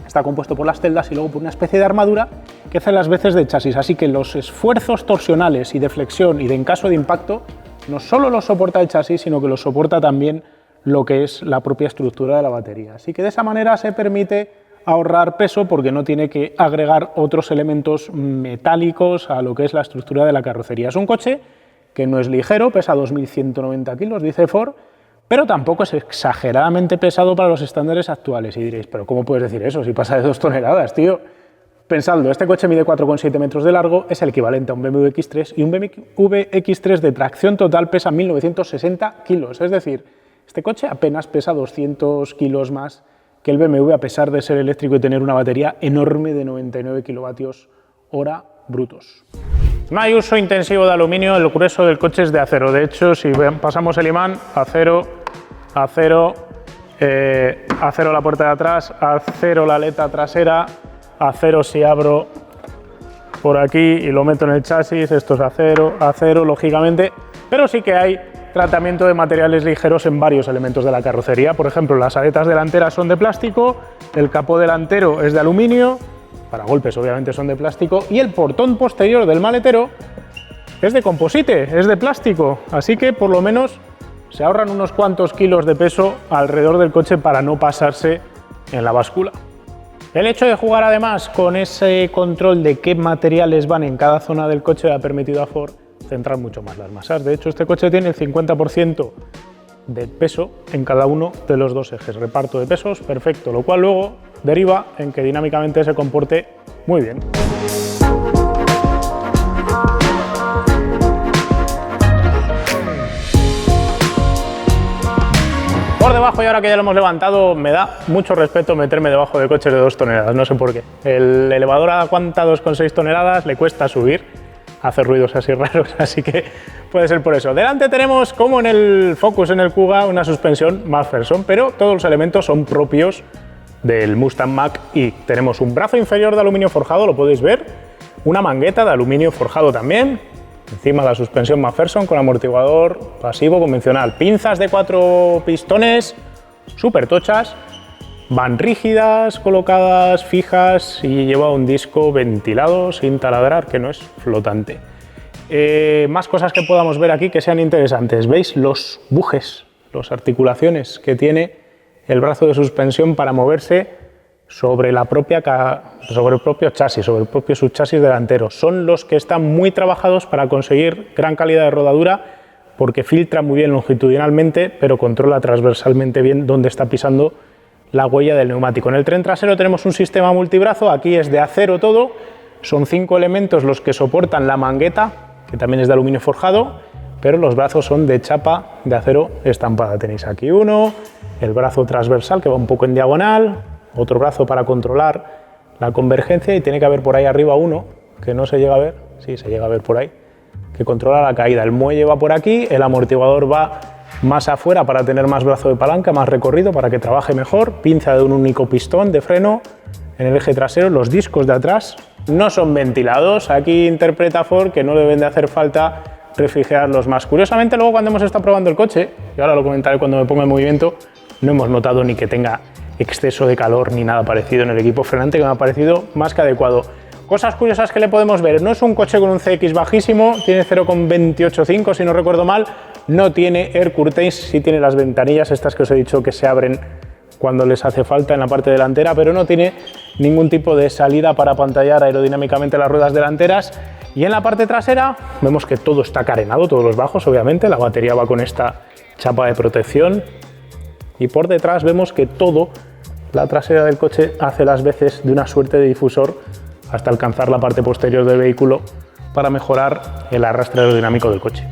está compuesto por las celdas y luego por una especie de armadura que hace las veces de chasis, así que los esfuerzos torsionales y de flexión y de en caso de impacto no solo los soporta el chasis, sino que los soporta también lo que es la propia estructura de la batería. Así que de esa manera se permite ahorrar peso porque no tiene que agregar otros elementos metálicos a lo que es la estructura de la carrocería. Es un coche que no es ligero, pesa 2.190 kilos, dice Ford, pero tampoco es exageradamente pesado para los estándares actuales. Y diréis, ¿pero cómo puedes decir eso si pasa de 2 toneladas, tío? Pensadlo, este coche mide 4,7 metros de largo, es el equivalente a un BMW X3, y un BMW X3 de tracción total pesa 1.960 kilos. Es decir, este coche apenas pesa 200 kilos más que el BMW, a pesar de ser eléctrico y tener una batería enorme de 99 kilovatios hora brutos. No hay uso intensivo de aluminio, el grueso del coche es de acero. De hecho, si pasamos el imán, acero, acero, acero la puerta de atrás, acero la aleta trasera, acero si abro por aquí y lo meto en el chasis, esto es acero, acero, lógicamente, pero sí que hay tratamiento de materiales ligeros en varios elementos de la carrocería. Por ejemplo, las aletas delanteras son de plástico, el capó delantero es de aluminio, para golpes obviamente son de plástico, y el portón posterior del maletero es de composite, es de plástico, así que por lo menos se ahorran unos cuantos kilos de peso alrededor del coche para no pasarse en la báscula. El hecho de jugar además con ese control de qué materiales van en cada zona del coche ha permitido a Ford centrar mucho más las masas. De hecho, este coche tiene el 50% de peso en cada uno de los dos ejes. Reparto de pesos perfecto, lo cual luego deriva en que dinámicamente se comporte muy bien. Por debajo, y ahora que ya lo hemos levantado, me da mucho respeto meterme debajo de coches de 2 toneladas, no sé por qué. El elevador aguanta 2,6 toneladas, le cuesta subir, hace ruidos así raros, así que puede ser por eso. Delante tenemos, como en el Focus, en el Kuga, una suspensión McPherson, pero todos los elementos son propios del Mustang Mach y tenemos un brazo inferior de aluminio forjado, lo podéis ver, una mangueta de aluminio forjado también, encima la suspensión McPherson con amortiguador pasivo convencional, pinzas de 4 pistones súper tochas, van rígidas, colocadas, fijas y lleva un disco ventilado sin taladrar que no es flotante. Más cosas que podamos ver aquí que sean interesantes, ¿veis? Los bujes, las articulaciones que tiene el brazo de suspensión para moverse sobre el propio chasis, sobre el propio subchasis delantero. Son los que están muy trabajados para conseguir gran calidad de rodadura porque filtra muy bien longitudinalmente, pero controla transversalmente bien dónde está pisando la huella del neumático. En el tren trasero tenemos un sistema multibrazo, aquí es de acero todo, son 5 elementos los que soportan la mangueta, que también es de aluminio forjado, pero los brazos son de chapa de acero estampada. Tenéis aquí uno, el brazo transversal que va un poco en diagonal, otro brazo para controlar la convergencia y tiene que haber por ahí arriba uno que no se llega a ver, sí se llega a ver por ahí, que controla la caída. El muelle va por aquí, el amortiguador va más afuera para tener más brazo de palanca, más recorrido para que trabaje mejor, pinza de un único pistón de freno en el eje trasero, los discos de atrás no son ventilados, aquí interpreta Ford que no deben de hacer falta refrigerarlos más. Curiosamente luego cuando hemos estado probando el coche, y ahora lo comentaré cuando me ponga en movimiento, no hemos notado ni que tenga exceso de calor ni nada parecido en el equipo frenante, que me ha parecido más que adecuado. Cosas curiosas que le podemos ver, no es un coche con un CX bajísimo, tiene 0,285 si no recuerdo mal, no tiene air curtains, sí tiene las ventanillas estas que os he dicho que se abren cuando les hace falta en la parte delantera, pero no tiene ningún tipo de salida para apantallar aerodinámicamente las ruedas delanteras. Y en la parte trasera vemos que todo está carenado, todos los bajos obviamente, la batería va con esta chapa de protección y por detrás vemos que la trasera del coche hace las veces de una suerte de difusor hasta alcanzar la parte posterior del vehículo para mejorar el arrastre aerodinámico del coche.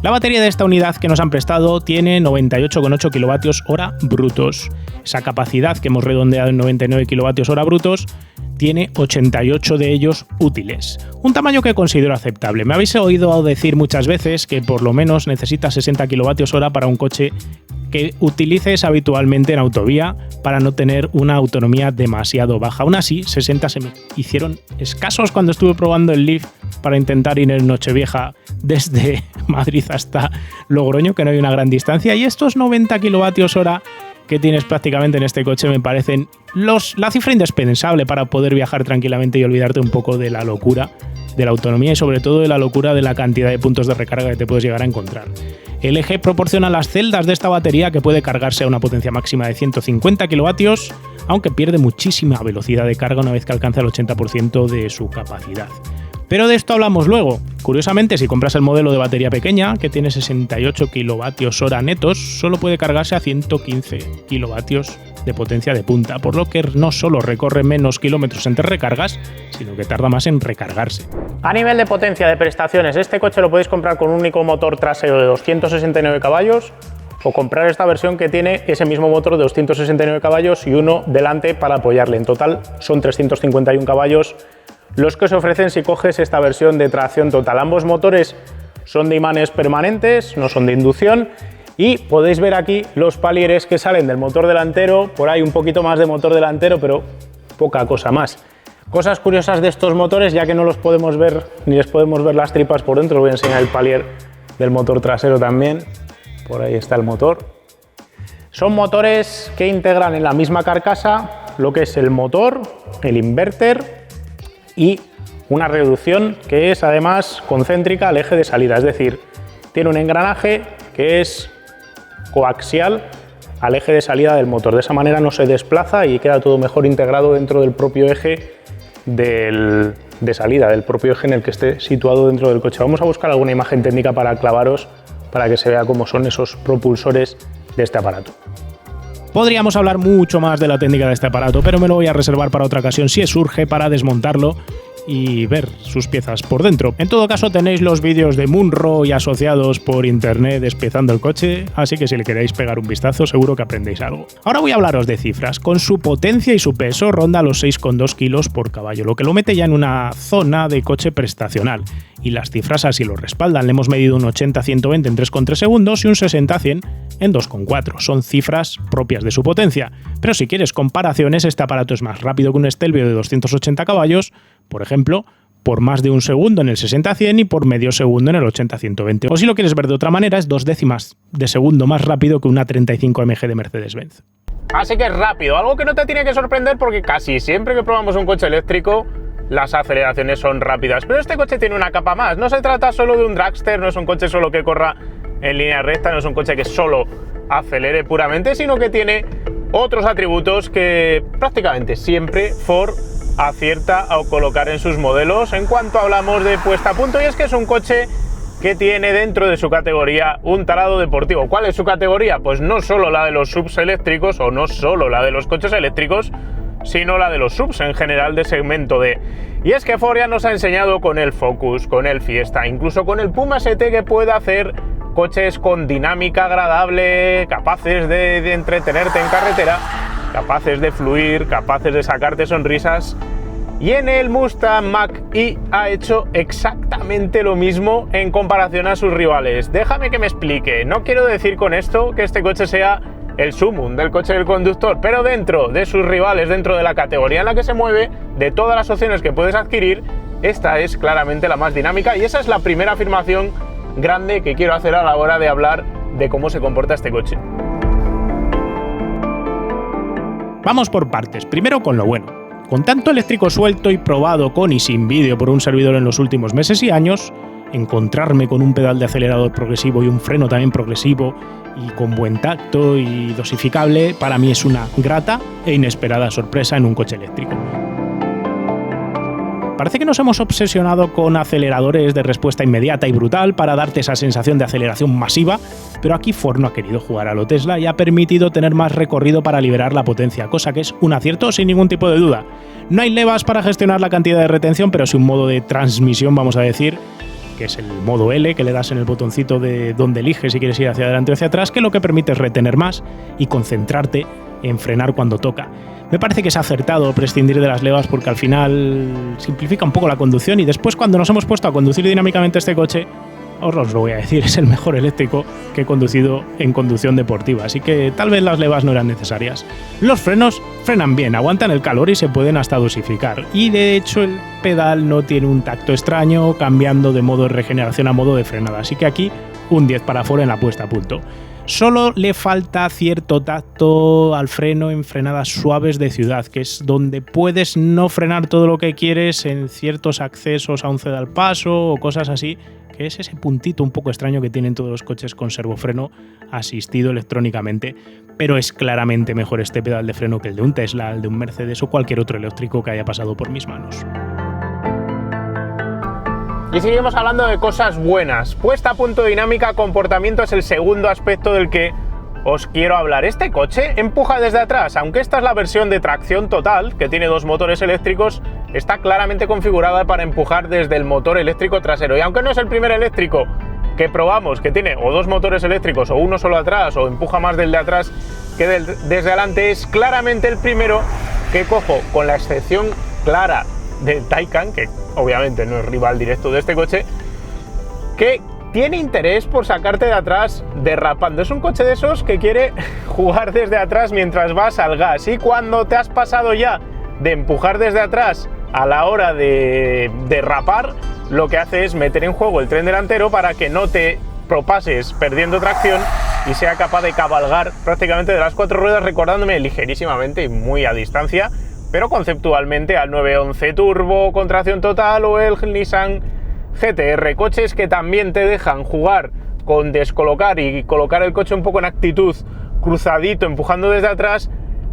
La batería de esta unidad que nos han prestado tiene 98,8 kWh brutos. Esa capacidad que hemos redondeado en 99 kWh brutos tiene 88 de ellos útiles. Un tamaño que considero aceptable. Me habéis oído decir muchas veces que por lo menos necesita 60 kWh para un coche que utilices habitualmente en autovía para no tener una autonomía demasiado baja. Aún así, 60 se me hicieron escasos cuando estuve probando el Leaf para intentar ir en Nochevieja desde Madrid hasta Logroño, que no hay una gran distancia, y estos 90 kWh que tienes prácticamente en este coche me parecen la cifra indispensable para poder viajar tranquilamente y olvidarte un poco de la locura de la autonomía y sobre todo de la locura de la cantidad de puntos de recarga que te puedes llegar a encontrar. El LG proporciona las celdas de esta batería que puede cargarse a una potencia máxima de 150 kW, aunque pierde muchísima velocidad de carga una vez que alcanza el 80% de su capacidad. Pero de esto hablamos luego. Curiosamente, si compras el modelo de batería pequeña, que tiene 68 kWh netos, solo puede cargarse a 115 kW de potencia de punta, por lo que no solo recorre menos kilómetros entre recargas, sino que tarda más en recargarse. A nivel de potencia de prestaciones, este coche lo podéis comprar con un único motor trasero de 269 caballos o comprar esta versión que tiene ese mismo motor de 269 caballos y uno delante para apoyarle. En total son 351 caballos los que os ofrecen si coges esta versión de tracción total. Ambos motores son de imanes permanentes, no son de inducción, y podéis ver aquí los palieres que salen del motor delantero, por ahí un poquito más de motor delantero, pero poca cosa más. Cosas curiosas de estos motores, ya que no los podemos ver ni les podemos ver las tripas por dentro, os voy a enseñar el palier del motor trasero también. Por ahí está el motor. Son motores que integran en la misma carcasa lo que es el motor, el inverter y una reducción que es además concéntrica al eje de salida, es decir, tiene un engranaje que es coaxial al eje de salida del motor. De esa manera no se desplaza y queda todo mejor integrado dentro del propio eje de salida, del propio eje en el que esté situado dentro del coche. Vamos a buscar alguna imagen técnica para clavaros, para que se vea cómo son esos propulsores de este aparato. Podríamos hablar mucho más de la técnica de este aparato, pero me lo voy a reservar para otra ocasión si surge, para desmontarlo y ver sus piezas por dentro. En todo caso, tenéis los vídeos de Munro y asociados por internet despiezando el coche, así que si le queréis pegar un vistazo seguro que aprendéis algo. Ahora voy a hablaros de cifras. Con su potencia y su peso ronda los 6,2 kilos por caballo, lo que lo mete ya en una zona de coche prestacional. Y las cifras así lo respaldan. Le hemos medido un 80-120 en 3,3 segundos y un 60-100 en 2,4. Son cifras propias de su potencia. Pero si quieres comparaciones, este aparato es más rápido que un Stelvio de 280 caballos, por ejemplo, por más de un segundo en el 60-100 y por medio segundo en el 80-120. O si lo quieres ver de otra manera, es 2 décimas de segundo más rápido que una 35 MG de Mercedes-Benz. Así que es rápido, algo que no te tiene que sorprender porque casi siempre que probamos un coche eléctrico las aceleraciones son rápidas, pero este coche tiene una capa más. No se trata solo de un dragster, no es un coche solo que corra en línea recta, no es un coche que solo acelere puramente, sino que tiene otros atributos que prácticamente siempre Ford acierta a colocar en sus modelos en cuanto hablamos de puesta a punto, y es que es un coche que tiene dentro de su categoría un tarado deportivo. ¿Cuál es su categoría? Pues no solo la de los subs eléctricos o no solo la de los coches eléctricos, sino la de los subs en general de segmento D. Y es que Ford ya nos ha enseñado con el Focus, con el Fiesta, incluso con el Puma ST, que puede hacer coches con dinámica agradable, capaces de entretenerte en carretera, capaces de fluir, capaces de sacarte sonrisas. Y en el Mustang Mach-E ha hecho exactamente lo mismo en comparación a sus rivales. Déjame que me explique. No quiero decir con esto que este coche sea el sumum del coche del conductor, pero dentro de sus rivales, dentro de la categoría en la que se mueve, de todas las opciones que puedes adquirir, esta es claramente la más dinámica, y esa es la primera afirmación grande que quiero hacer a la hora de hablar de cómo se comporta este coche. Vamos por partes, primero con lo bueno. Con tanto eléctrico suelto y probado con y sin vídeo por un servidor en los últimos meses y años, encontrarme con un pedal de acelerador progresivo y un freno también progresivo y con buen tacto y dosificable, para mí es una grata e inesperada sorpresa en un coche eléctrico. Parece que nos hemos obsesionado con aceleradores de respuesta inmediata y brutal para darte esa sensación de aceleración masiva, pero aquí Ford no ha querido jugar a lo Tesla y ha permitido tener más recorrido para liberar la potencia, cosa que es un acierto sin ningún tipo de duda. No hay levas para gestionar la cantidad de retención, pero sí un modo de transmisión, vamos a decir, que es el modo L, que le das en el botoncito de donde eliges si quieres ir hacia adelante o hacia atrás, que lo que permite es retener más y concentrarte en frenar cuando toca. Me parece que es acertado prescindir de las levas porque al final simplifica un poco la conducción, y después cuando nos hemos puesto a conducir dinámicamente este coche, os lo voy a decir, es el mejor eléctrico que he conducido en conducción deportiva, así que tal vez las levas no eran necesarias. Los frenos frenan bien, aguantan el calor y se pueden hasta dosificar, y de hecho el pedal no tiene un tacto extraño, cambiando de modo de regeneración a modo de frenada, así que aquí un 10 para Ford en la puesta a punto. Solo le falta cierto tacto al freno en frenadas suaves de ciudad, que es donde puedes no frenar todo lo que quieres en ciertos accesos a un ceda al paso o cosas así, que es ese puntito un poco extraño que tienen todos los coches con servofreno asistido electrónicamente, pero es claramente mejor este pedal de freno que el de un Tesla, el de un Mercedes o cualquier otro eléctrico que haya pasado por mis manos. Y seguimos hablando de cosas buenas. Puesta a punto dinámica, comportamiento es el segundo aspecto del que os quiero hablar. Este coche empuja desde atrás, aunque esta es la versión de tracción total, que tiene dos motores eléctricos, está claramente configurada para empujar desde el motor eléctrico trasero. Y aunque no es el primer eléctrico que probamos que tiene o dos motores eléctricos o uno solo atrás, o empuja más del de atrás que desde adelante, es claramente el primero que cojo, con la excepción clara del Taycan, que obviamente no es rival directo de este coche, que tiene interés por sacarte de atrás derrapando. Es un coche de esos que quiere jugar desde atrás mientras vas al gas, y cuando te has pasado ya de empujar desde atrás a la hora de derrapar, lo que hace es meter en juego el tren delantero para que no te propases perdiendo tracción y sea capaz de cabalgar prácticamente de las 4 ruedas, recordándome ligerísimamente y muy a distancia, pero conceptualmente al 911 Turbo con tracción total o el Nissan GT-R, coches que también te dejan jugar con descolocar y colocar el coche un poco en actitud cruzadito, empujando desde atrás,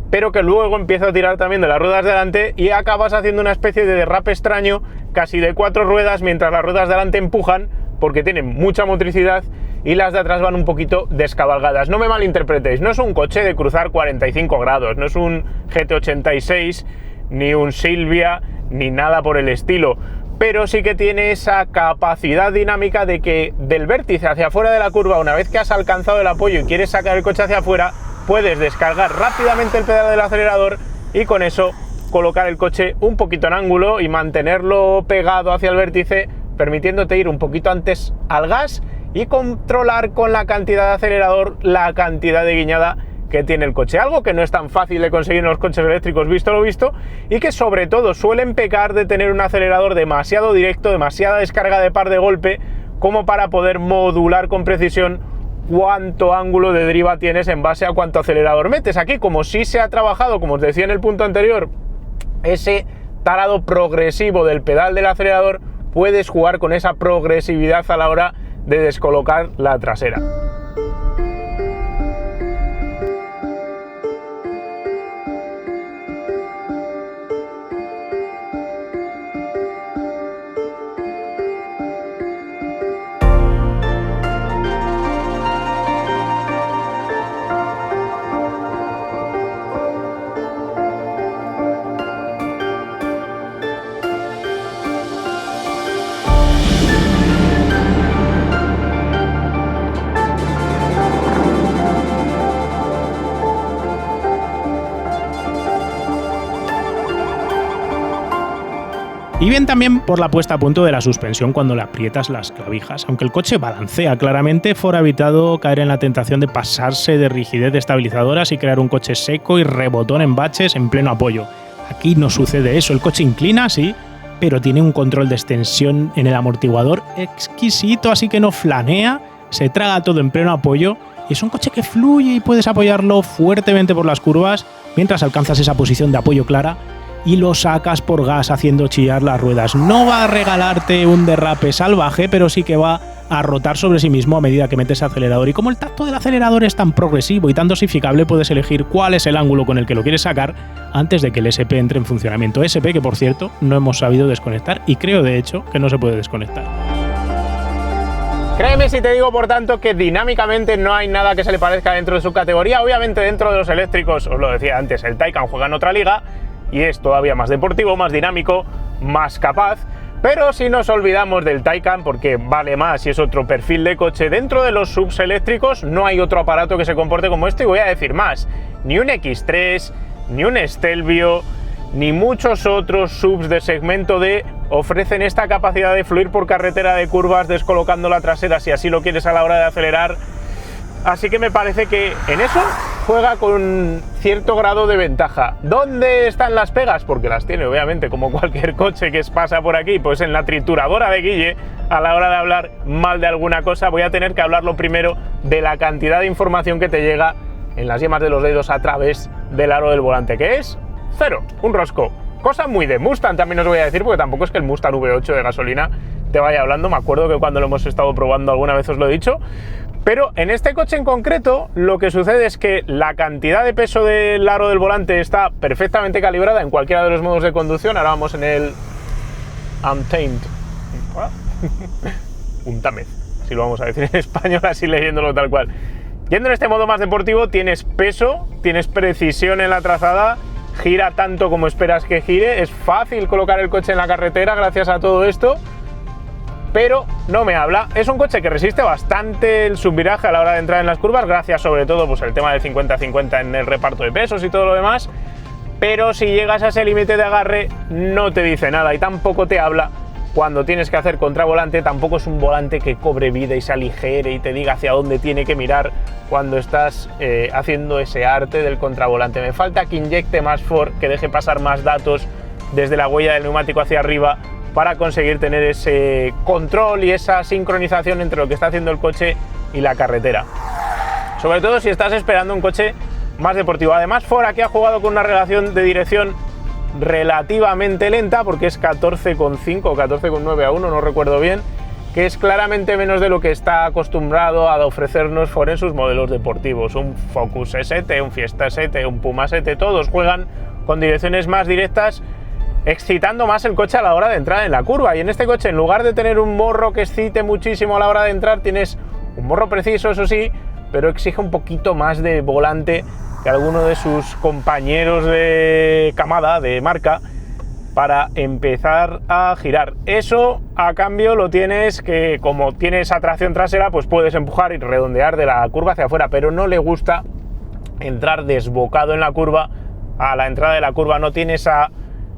pero que luego empieza a tirar también de las ruedas de delante y acabas haciendo una especie de derrape extraño, casi de 4 ruedas, mientras las ruedas de delante empujan, porque tienen mucha motricidad y las de atrás van un poquito descabalgadas. No me malinterpretéis, no es un coche de cruzar 45 grados, no es un GT86, ni un Silvia, ni nada por el estilo, pero sí que tiene esa capacidad dinámica de que del vértice hacia afuera de la curva, una vez que has alcanzado el apoyo y quieres sacar el coche hacia afuera, puedes descargar rápidamente el pedal del acelerador y con eso colocar el coche un poquito en ángulo y mantenerlo pegado hacia el vértice, permitiéndote ir un poquito antes al gas y controlar con la cantidad de acelerador la cantidad de guiñada que tiene el coche, algo que no es tan fácil de conseguir en los coches eléctricos visto lo visto, y que sobre todo suelen pecar de tener un acelerador demasiado directo, demasiada descarga de par de golpe, como para poder modular con precisión cuánto ángulo de deriva tienes en base a cuánto acelerador metes. Aquí, como sí se ha trabajado, como os decía en el punto anterior, ese tarado progresivo del pedal del acelerador, puedes jugar con esa progresividad a la hora de descolocar la trasera. Y bien también por la puesta a punto de la suspensión cuando le aprietas las clavijas. Aunque el coche balancea claramente, Ford ha evitado caer en la tentación de pasarse de rigidez de estabilizadoras y crear un coche seco y rebotón en baches en pleno apoyo. Aquí no sucede eso, el coche inclina, sí, pero tiene un control de extensión en el amortiguador exquisito, así que no flanea, se traga todo en pleno apoyo y es un coche que fluye y puedes apoyarlo fuertemente por las curvas mientras alcanzas esa posición de apoyo clara y lo sacas por gas haciendo chillar las ruedas. No va a regalarte un derrape salvaje, pero sí que va a rotar sobre sí mismo a medida que metes acelerador. Y como el tacto del acelerador es tan progresivo y tan dosificable, puedes elegir cuál es el ángulo con el que lo quieres sacar antes de que el SP entre en funcionamiento. SP que, por cierto, no hemos sabido desconectar y creo, de hecho, que no se puede desconectar. Créeme si te digo, por tanto, que dinámicamente no hay nada que se le parezca dentro de su categoría. Obviamente dentro de los eléctricos, os lo decía antes, el Taycan juega en otra liga y es todavía más deportivo, más dinámico, más capaz. Pero si nos olvidamos del Taycan, porque vale más y es otro perfil de coche, dentro de los subs eléctricos no hay otro aparato que se comporte como este, y voy a decir más, ni un X3, ni un Stelvio, ni muchos otros subs de segmento D ofrecen esta capacidad de fluir por carretera de curvas descolocando la trasera si así lo quieres a la hora de acelerar. Así que me parece que en eso juega con cierto grado de ventaja. ¿Dónde están las pegas? Porque las tiene, obviamente, como cualquier coche que pasa por aquí, pues en la trituradora de Guille. A la hora de hablar mal de alguna cosa, voy a tener que hablarlo primero de la cantidad de información que te llega en las yemas de los dedos a través del aro del volante, que es cero, un rosco. Cosa muy de Mustang, también os voy a decir, porque tampoco es que el Mustang V8 de gasolina te vaya hablando. Me acuerdo que cuando lo hemos estado probando alguna vez os lo he dicho. Pero en este coche en concreto lo que sucede es que la cantidad de peso del aro del volante está perfectamente calibrada en cualquiera de los modos de conducción. Ahora vamos en el Untamed. Untamed, si lo vamos a decir en español, así leyéndolo tal cual. Yendo en este modo más deportivo, tienes peso, tienes precisión en la trazada, gira tanto como esperas que gire, es fácil colocar el coche en la carretera gracias a todo esto. Pero no me habla. Es un coche que resiste bastante el subviraje a la hora de entrar en las curvas, gracias sobre todo pues el tema del 50-50 en el reparto de pesos y todo lo demás. Pero si llegas a ese límite de agarre no te dice nada y tampoco te habla cuando tienes que hacer contravolante. Tampoco es un volante que cobre vida y se aligere y te diga hacia dónde tiene que mirar cuando estás haciendo ese arte del contravolante. Me falta que inyecte más Ford, que deje pasar más datos desde la huella del neumático hacia arriba para conseguir tener ese control y esa sincronización entre lo que está haciendo el coche y la carretera. Sobre todo si estás esperando un coche más deportivo. Además, Ford aquí ha jugado con una relación de dirección relativamente lenta, porque es 14,5 o 14,9 a 1, no recuerdo bien, que es claramente menos de lo que está acostumbrado a ofrecernos Ford en sus modelos deportivos. Un Focus ST, un Fiesta ST, un Puma ST, todos juegan con direcciones más directas, excitando más el coche a la hora de entrar en la curva. Y en este coche, en lugar de tener un morro que excite muchísimo a la hora de entrar, tienes un morro preciso, eso sí, pero exige un poquito más de volante que alguno de sus compañeros de camada, de marca, para empezar a girar. Eso a cambio lo tienes que, como tienes atracción trasera, pues puedes empujar y redondear de la curva hacia afuera, pero no le gusta entrar desbocado en la curva. A la entrada de la curva no tiene esa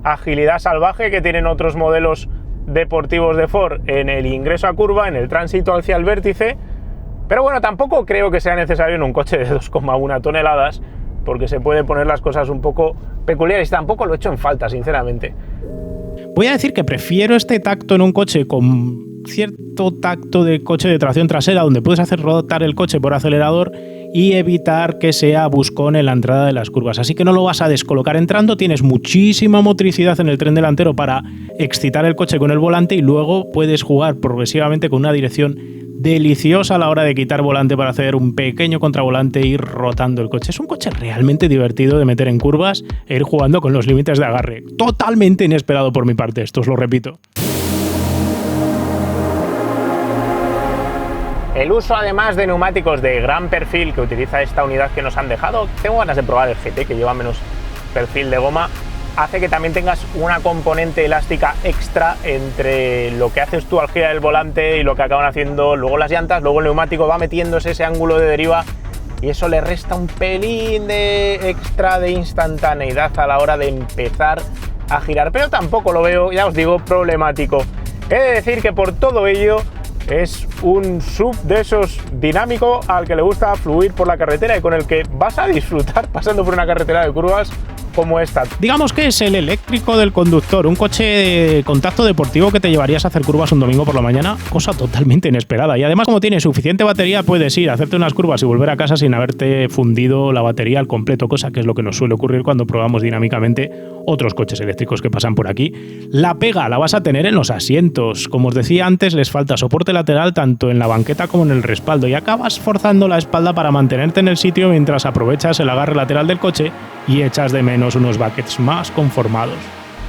agilidad salvaje que tienen otros modelos deportivos de Ford en el ingreso a curva, en el tránsito hacia el vértice. Pero bueno, tampoco creo que sea necesario en un coche de 2,1 toneladas, porque se pueden poner las cosas un poco peculiares. Tampoco lo he hecho en falta, sinceramente. Voy a decir que prefiero este tacto en un coche con cierto tacto de coche de tracción trasera, donde puedes hacer rotar el coche por acelerador y evitar que sea buscón en la entrada de las curvas. Así que no lo vas a descolocar entrando, tienes muchísima motricidad en el tren delantero para excitar el coche con el volante, y luego puedes jugar progresivamente con una dirección deliciosa a la hora de quitar volante para hacer un pequeño contravolante e ir rotando el coche. Es un coche realmente divertido de meter en curvas e ir jugando con los límites de agarre. Totalmente inesperado por mi parte, esto os lo repito. El uso además de neumáticos de gran perfil que utiliza esta unidad que nos han dejado, tengo ganas de probar el GT, que lleva menos perfil de goma, hace que también tengas una componente elástica extra entre lo que haces tú al girar el volante y lo que acaban haciendo luego las llantas. Luego el neumático va metiéndose ese ángulo de deriva y eso le resta un pelín de extra de instantaneidad a la hora de empezar a girar, pero tampoco lo veo, ya os digo, problemático. He de decir que por todo ello es un SUV de esos dinámico al que le gusta fluir por la carretera y con el que vas a disfrutar pasando por una carretera de curvas como esta. Digamos que es el eléctrico del conductor, un coche de contacto deportivo que te llevarías a hacer curvas un domingo por la mañana, cosa totalmente inesperada. Y además, como tiene suficiente batería, puedes ir a hacerte unas curvas y volver a casa sin haberte fundido la batería al completo, cosa que es lo que nos suele ocurrir cuando probamos dinámicamente otros coches eléctricos que pasan por aquí. La pega la vas a tener en los asientos. Como os decía antes, les falta soporte lateral tanto en la banqueta como en el respaldo y acabas forzando la espalda para mantenerte en el sitio mientras aprovechas el agarre lateral del coche y echas de menos unos buckets más conformados.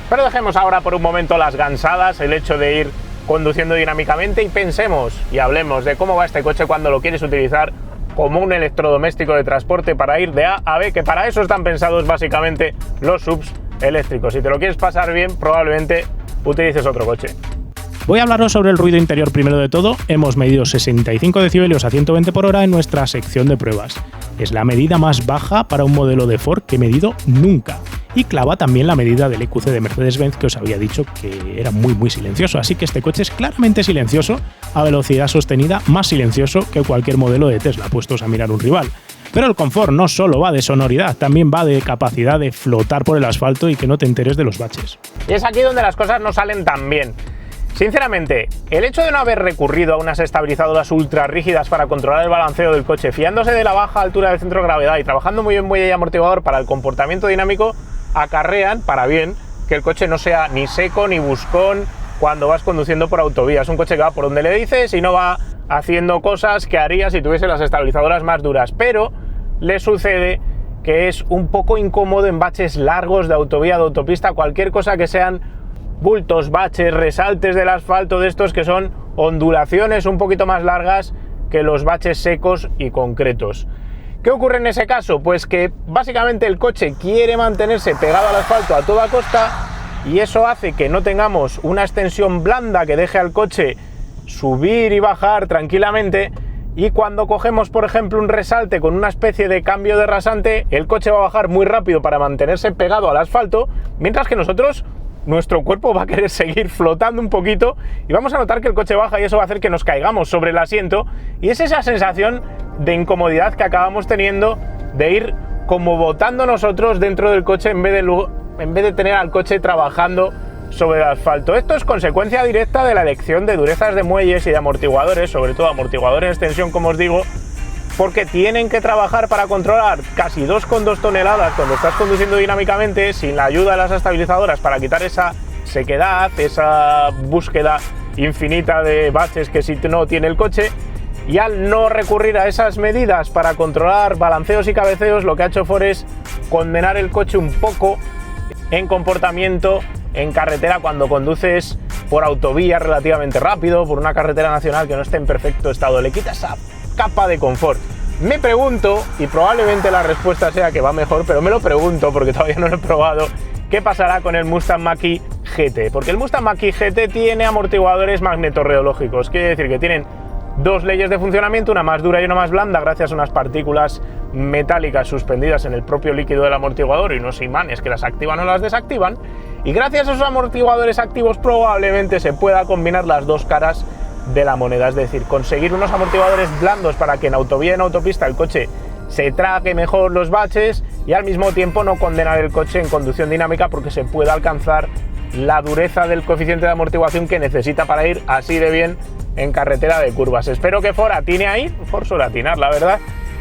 Pero dejemos ahora por un momento las gansadas, el hecho de ir conduciendo dinámicamente, y pensemos y hablemos de cómo va este coche cuando lo quieres utilizar como un electrodoméstico de transporte para ir de A a B, que para eso están pensados básicamente los SUVs eléctricos. Si te lo quieres pasar bien, probablemente utilices otro coche. Voy a hablaros sobre el ruido interior primero de todo. Hemos medido 65 decibelios a 120 por hora en nuestra sección de pruebas. Es la medida más baja para un modelo de Ford que he medido nunca. Y clava también la medida del EQC de Mercedes-Benz, que os había dicho que era muy silencioso. Así que este coche es claramente silencioso, a velocidad sostenida, más silencioso que cualquier modelo de Tesla, puestos a mirar un rival. Pero el confort no solo va de sonoridad, también va de capacidad de flotar por el asfalto y que no te enteres de los baches. Y es aquí donde las cosas no salen tan bien. Sinceramente, el hecho de no haber recurrido a unas estabilizadoras ultra rígidas para controlar el balanceo del coche, fiándose de la baja altura del centro de gravedad y trabajando muy bien muelle y amortiguador para el comportamiento dinámico, acarrean, para bien, que el coche no sea ni seco ni buscón cuando vas conduciendo por autovía. Es un coche que va por donde le dices y no va haciendo cosas que haría si tuviese las estabilizadoras más duras, pero le sucede que es un poco incómodo en baches largos de autovía, de autopista, cualquier cosa que sean bultos, baches, resaltes del asfalto, de estos que son ondulaciones un poquito más largas que los baches secos y concretos. ¿Qué ocurre en ese caso? Pues que básicamente el coche quiere mantenerse pegado al asfalto a toda costa y eso hace que no tengamos una extensión blanda que deje al coche subir y bajar tranquilamente, y cuando cogemos por ejemplo un resalte con una especie de cambio de rasante, el coche va a bajar muy rápido para mantenerse pegado al asfalto, mientras que nuestro cuerpo va a querer seguir flotando un poquito y vamos a notar que el coche baja y eso va a hacer que nos caigamos sobre el asiento, y es esa sensación de incomodidad que acabamos teniendo de ir como botando nosotros dentro del coche en vez de tener al coche trabajando sobre el asfalto. Esto es consecuencia directa de la elección de durezas de muelles y de amortiguadores, sobre todo amortiguadores en extensión, como os digo, porque tienen que trabajar para controlar casi 2,2 toneladas cuando estás conduciendo dinámicamente, sin la ayuda de las estabilizadoras para quitar esa sequedad, esa búsqueda infinita de baches que si no tiene el coche. Y al no recurrir a esas medidas para controlar balanceos y cabeceos, lo que ha hecho Ford es condenar el coche un poco en comportamiento en carretera cuando conduces por autovía relativamente rápido, por una carretera nacional que no esté en perfecto estado. Le quita esa capa de confort. Me pregunto, y probablemente la respuesta sea que va mejor, pero me lo pregunto porque todavía no lo he probado, ¿qué pasará con el Mustang Mach-E GT? Porque el Mustang Mach-E GT tiene amortiguadores magnetorreológicos, quiere decir que tienen dos leyes de funcionamiento, una más dura y una más blanda, gracias a unas partículas metálicas suspendidas en el propio líquido del amortiguador y unos imanes que las activan o las desactivan. Y gracias a esos amortiguadores activos probablemente se pueda combinar las dos caras de la moneda, es decir, conseguir unos amortiguadores blandos para que en autovía y en autopista el coche se trague mejor los baches y al mismo tiempo no condenar el coche en conducción dinámica porque se pueda alcanzar la dureza del coeficiente de amortiguación que necesita para ir así de bien en carretera de curvas. Espero que Ford atine ahí, Ford suele atinar, la verdad,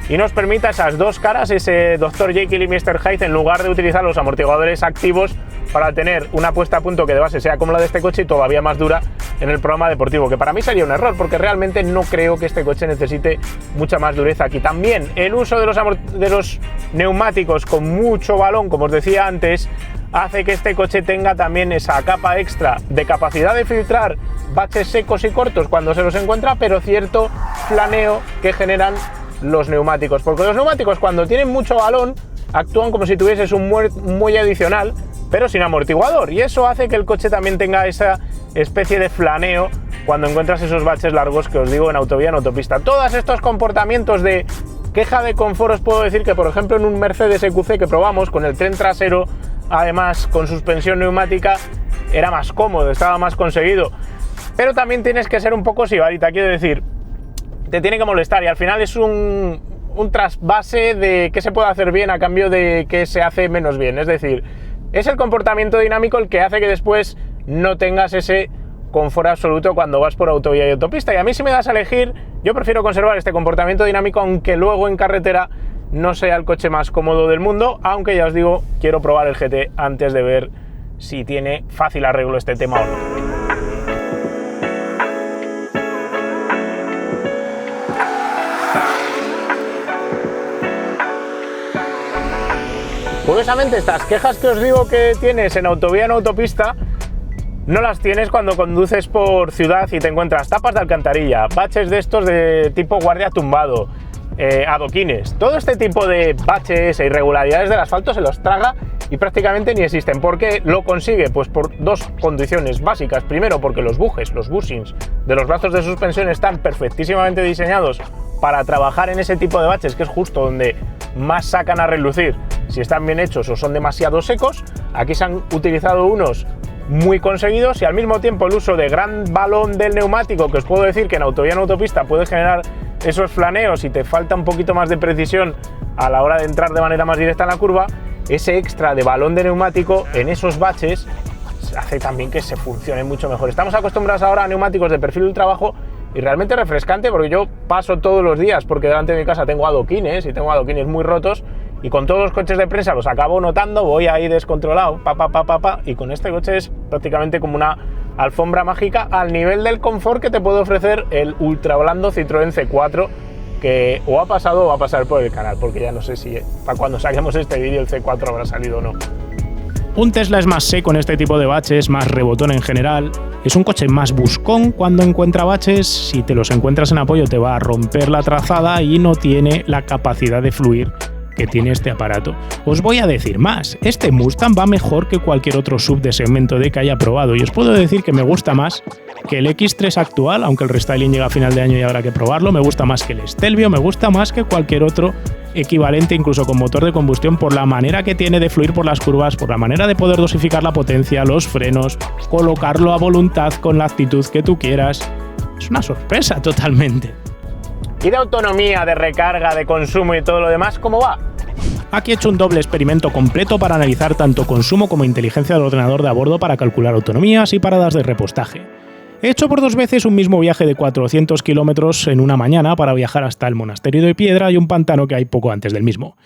y nos permita esas dos caras, ese Dr. Jekyll y Mr. Hyde, en lugar de utilizar los amortiguadores activos para tener una puesta a punto que de base sea como la de este coche y todavía más dura en el programa deportivo, que para mí sería un error porque realmente no creo que este coche necesite mucha más dureza aquí. También el uso de los neumáticos con mucho balón, como os decía antes, hace que este coche tenga también esa capa extra de capacidad de filtrar baches secos y cortos cuando se los encuentra, pero cierto flaneo que generan los neumáticos, porque los neumáticos cuando tienen mucho balón actúan como si tuvieses un muelle adicional pero sin amortiguador, y eso hace que el coche también tenga esa especie de flaneo cuando encuentras esos baches largos que os digo en autovía, en autopista. Todos estos comportamientos de queja de confort os puedo decir que por ejemplo en un Mercedes EQC que probamos con el tren trasero, además con suspensión neumática, era más cómodo, estaba más conseguido, pero también tienes que ser un poco sibarita, quiero decir, te tiene que molestar y al final es un trasvase de qué se puede hacer bien a cambio de qué se hace menos bien, es decir, es el comportamiento dinámico el que hace que después no tengas ese confort absoluto cuando vas por autovía y autopista, y a mí si me das a elegir, yo prefiero conservar este comportamiento dinámico aunque luego en carretera no sea el coche más cómodo del mundo, aunque ya os digo, quiero probar el GT antes de ver si tiene fácil arreglo este tema o no. Curiosamente, estas quejas que os digo que tienes en autovía, en autopista, no las tienes cuando conduces por ciudad y te encuentras tapas de alcantarilla, baches de estos de tipo guardia tumbado, adoquines. Todo este tipo de baches e irregularidades del asfalto se los traga y prácticamente ni existen. ¿Por qué lo consigue? Pues por dos condiciones básicas. Primero, porque los bushings de los brazos de suspensión están perfectísimamente diseñados para trabajar en ese tipo de baches, que es justo donde más sacan a relucir si están bien hechos o son demasiado secos. Aquí se han utilizado unos muy conseguidos y al mismo tiempo el uso de gran balón del neumático, que os puedo decir que en autovía, en autopista puede generar esos flaneos y te falta un poquito más de precisión a la hora de entrar de manera más directa en la curva. Ese extra de balón de neumático en esos baches hace también que se funcione mucho mejor. Estamos acostumbrados ahora a neumáticos de perfil ultra bajo y realmente refrescante, porque yo paso todos los días porque delante de mi casa tengo adoquines y tengo adoquines muy rotos y con todos los coches de prensa los acabo notando, voy ahí descontrolado, y con este coche es prácticamente como una alfombra mágica al nivel del confort que te puede ofrecer el ultra blando Citroën C4, que o ha pasado o va a pasar por el canal, porque ya no sé si para cuando saquemos este vídeo el C4 habrá salido o no. Un Tesla es más seco en este tipo de baches, más rebotón en general. Es un coche más buscón cuando encuentra baches. Si te los encuentras en apoyo te va a romper la trazada y no tiene la capacidad de fluir que tiene este aparato. Os voy a decir más, este Mustang va mejor que cualquier otro SUV de segmento D que haya probado y os puedo decir que me gusta más que el X3 actual, aunque el restyling llega a final de año y habrá que probarlo, me gusta más que el Stelvio, me gusta más que cualquier otro equivalente incluso con motor de combustión por la manera que tiene de fluir por las curvas, por la manera de poder dosificar la potencia, los frenos, colocarlo a voluntad con la actitud que tú quieras. Es una sorpresa totalmente. ¿Y de autonomía, de recarga, de consumo y todo lo demás, cómo va? Aquí he hecho un doble experimento completo para analizar tanto consumo como inteligencia del ordenador de a bordo para calcular autonomías y paradas de repostaje. He hecho por 2 veces un mismo viaje de 400 kilómetros en una mañana para viajar hasta el monasterio de Piedra y un pantano que hay poco antes del mismo.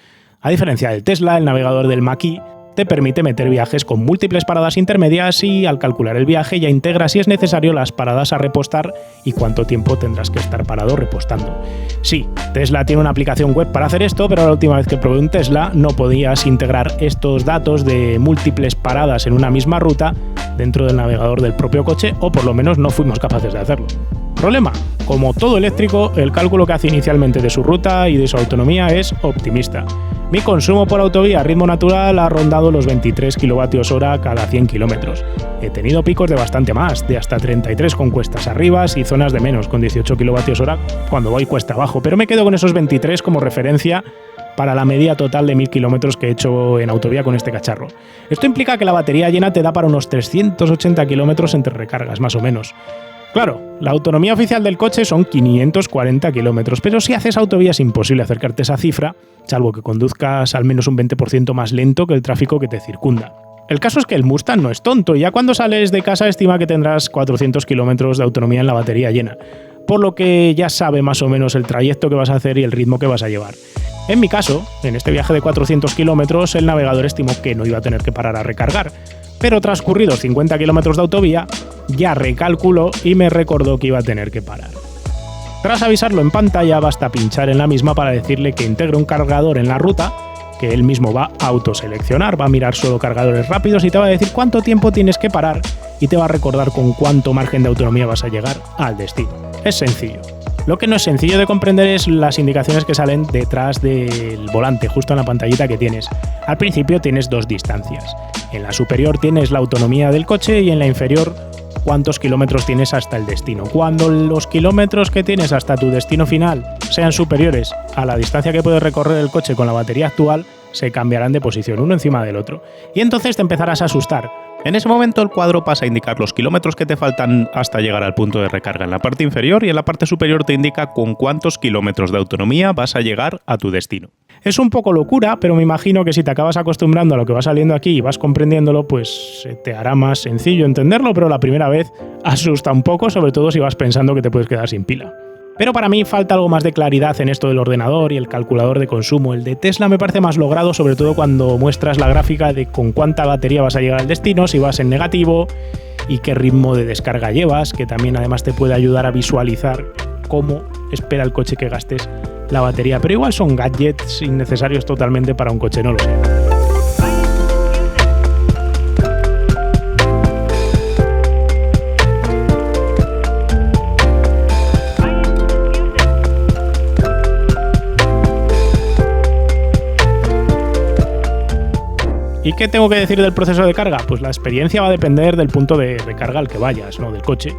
A diferencia del Tesla, el navegador del Mackie te permite meter viajes con múltiples paradas intermedias y al calcular el viaje ya integra si es necesario las paradas a repostar y cuánto tiempo tendrás que estar parado repostando. Sí, Tesla tiene una aplicación web para hacer esto, pero la última vez que probé un Tesla no podías integrar estos datos de múltiples paradas en una misma ruta dentro del navegador del propio coche, o por lo menos no fuimos capaces de hacerlo. Problema: como todo eléctrico, el cálculo que hace inicialmente de su ruta y de su autonomía es optimista. Mi consumo por autovía a ritmo natural ha rondado los 23 kWh cada 100 km. He tenido picos de bastante más, de hasta 33 con cuestas arriba y zonas de menos, con 18 kWh cuando voy cuesta abajo, pero me quedo con esos 23 como referencia para la media total de 1000 km que he hecho en autovía con este cacharro. Esto implica que la batería llena te da para unos 380 km entre recargas, más o menos. Claro, la autonomía oficial del coche son 540 km, pero si haces autovía es imposible acercarte a esa cifra, salvo que conduzcas al menos un 20% más lento que el tráfico que te circunda. El caso es que el Mustang no es tonto, y ya cuando sales de casa estima que tendrás 400 km de autonomía en la batería llena, por lo que ya sabe más o menos el trayecto que vas a hacer y el ritmo que vas a llevar. En mi caso, en este viaje de 400 km, el navegador estimó que no iba a tener que parar a recargar, pero transcurridos 50 km de autovía, ya recalculó y me recordó que iba a tener que parar. Tras avisarlo en pantalla, basta pinchar en la misma para decirle que integre un cargador en la ruta, que él mismo va a autoseleccionar, va a mirar solo cargadores rápidos y te va a decir cuánto tiempo tienes que parar y te va a recordar con cuánto margen de autonomía vas a llegar al destino. Es sencillo. Lo que no es sencillo de comprender es las indicaciones que salen detrás del volante, justo en la pantallita que tienes. Al principio tienes 2 distancias. En la superior tienes la autonomía del coche y en la inferior cuántos kilómetros tienes hasta el destino. Cuando los kilómetros que tienes hasta tu destino final sean superiores a la distancia que puede recorrer el coche con la batería actual, se cambiarán de posición uno encima del otro. Y entonces te empezarás a asustar. En ese momento el cuadro pasa a indicar los kilómetros que te faltan hasta llegar al punto de recarga en la parte inferior, y en la parte superior te indica con cuántos kilómetros de autonomía vas a llegar a tu destino. Es un poco locura, pero me imagino que si te acabas acostumbrando a lo que va saliendo aquí y vas comprendiéndolo, pues te hará más sencillo entenderlo, pero la primera vez asusta un poco, sobre todo si vas pensando que te puedes quedar sin pila. Pero para mí falta algo más de claridad en esto del ordenador y el calculador de consumo. El de Tesla me parece más logrado, sobre todo cuando muestras la gráfica de con cuánta batería vas a llegar al destino, si vas en negativo y qué ritmo de descarga llevas, que también además te puede ayudar a visualizar cómo espera el coche que gastes la batería. Pero igual son gadgets innecesarios totalmente para un coche, no lo sé. ¿Y qué tengo que decir del proceso de carga? Pues la experiencia va a depender del punto de recarga al que vayas, ¿no? Del coche.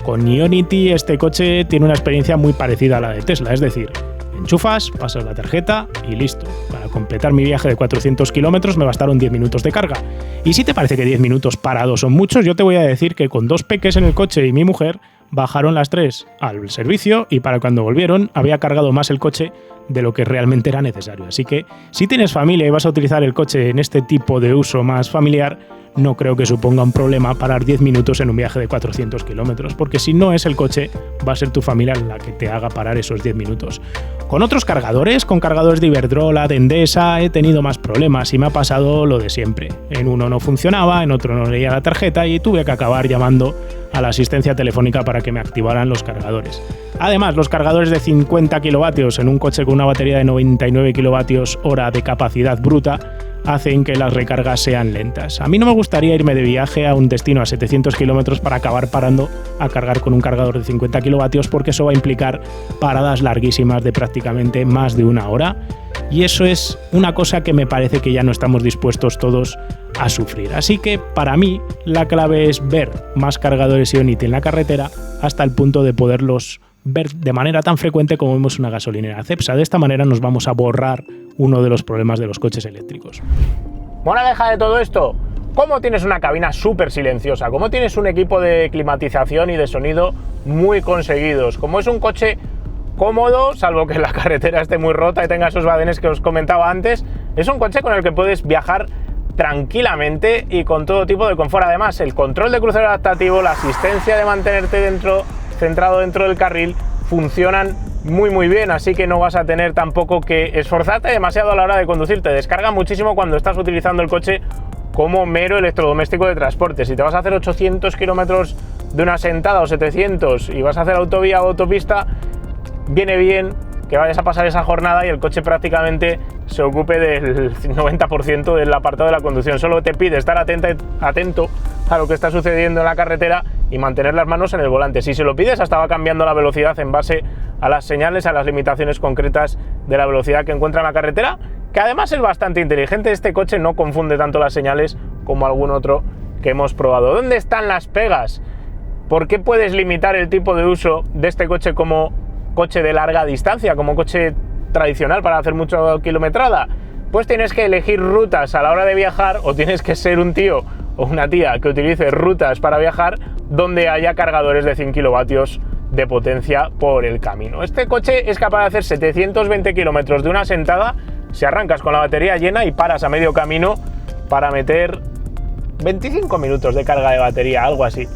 Con Ionity este coche tiene una experiencia muy parecida a la de Tesla, es decir, enchufas, pasas la tarjeta y listo. Para completar mi viaje de 400 kilómetros me bastaron 10 minutos de carga. Y si te parece que 10 minutos parados son muchos, yo te voy a decir que con 2 peques en el coche y mi mujer bajaron las 3 al servicio y para cuando volvieron había cargado más el coche de lo que realmente era necesario. Así que si tienes familia y vas a utilizar el coche en este tipo de uso más familiar, no creo que suponga un problema parar 10 minutos en un viaje de 400 kilómetros, porque si no es el coche, va a ser tu familia la que te haga parar esos 10 minutos. Con otros cargadores, con cargadores de Iberdrola, de Endesa, he tenido más problemas y me ha pasado lo de siempre. En uno no funcionaba, en otro no leía la tarjeta y tuve que acabar llamando a la asistencia telefónica para que me activaran los cargadores. Además, los cargadores de 50 kilovatios en un coche con una batería de 99 kilovatios hora de capacidad bruta hacen que las recargas sean lentas. A mí no me gustaría irme de viaje a un destino a 700 kilómetros para acabar parando a cargar con un cargador de 50 kilovatios, porque eso va a implicar paradas larguísimas de prácticamente más de una hora. Y eso es una cosa que me parece que ya no estamos dispuestos todos a sufrir. Así que para mí la clave es ver más cargadores Ionity en la carretera hasta el punto de poderlos ver de manera tan frecuente como vemos una gasolinera Cepsa. De esta manera nos vamos a borrar uno de los problemas de los coches eléctricos. Moraleja de todo esto: ¿cómo tienes una cabina súper silenciosa? ¿Cómo tienes un equipo de climatización y de sonido muy conseguidos? ¿Cómo es un coche cómodo, salvo que la carretera esté muy rota y tenga esos badenes que os comentaba antes? Es un coche con el que puedes viajar tranquilamente y con todo tipo de confort. Además, el control de crucero adaptativo, la asistencia de mantenerte centrado dentro del carril, funcionan muy bien, así que no vas a tener tampoco que esforzarte demasiado a la hora de conducir. Te descarga muchísimo cuando estás utilizando el coche como mero electrodoméstico de transporte. Si te vas a hacer 800 kilómetros de una sentada o 700 y vas a hacer autovía o autopista, viene bien que vayas a pasar esa jornada y el coche prácticamente se ocupe del 90% del apartado de la conducción. Solo te pide estar atento a lo que está sucediendo en la carretera y mantener las manos en el volante. Si se lo pides, hasta va cambiando la velocidad en base a las señales, a las limitaciones concretas de la velocidad que encuentra en la carretera, que además es bastante inteligente. Este coche no confunde tanto las señales como algún otro que hemos probado. ¿Dónde están las pegas? ¿Por qué puedes limitar el tipo de uso de este coche como coche de larga distancia, como coche tradicional para hacer mucha kilometrada? Pues tienes que elegir rutas a la hora de viajar, o tienes que ser un tío o una tía que utilice rutas para viajar donde haya cargadores de 100 kilovatios de potencia por el camino. Este coche es capaz de hacer 720 kilómetros de una sentada si arrancas con la batería llena y paras a medio camino para meter 25 minutos de carga de batería, algo así.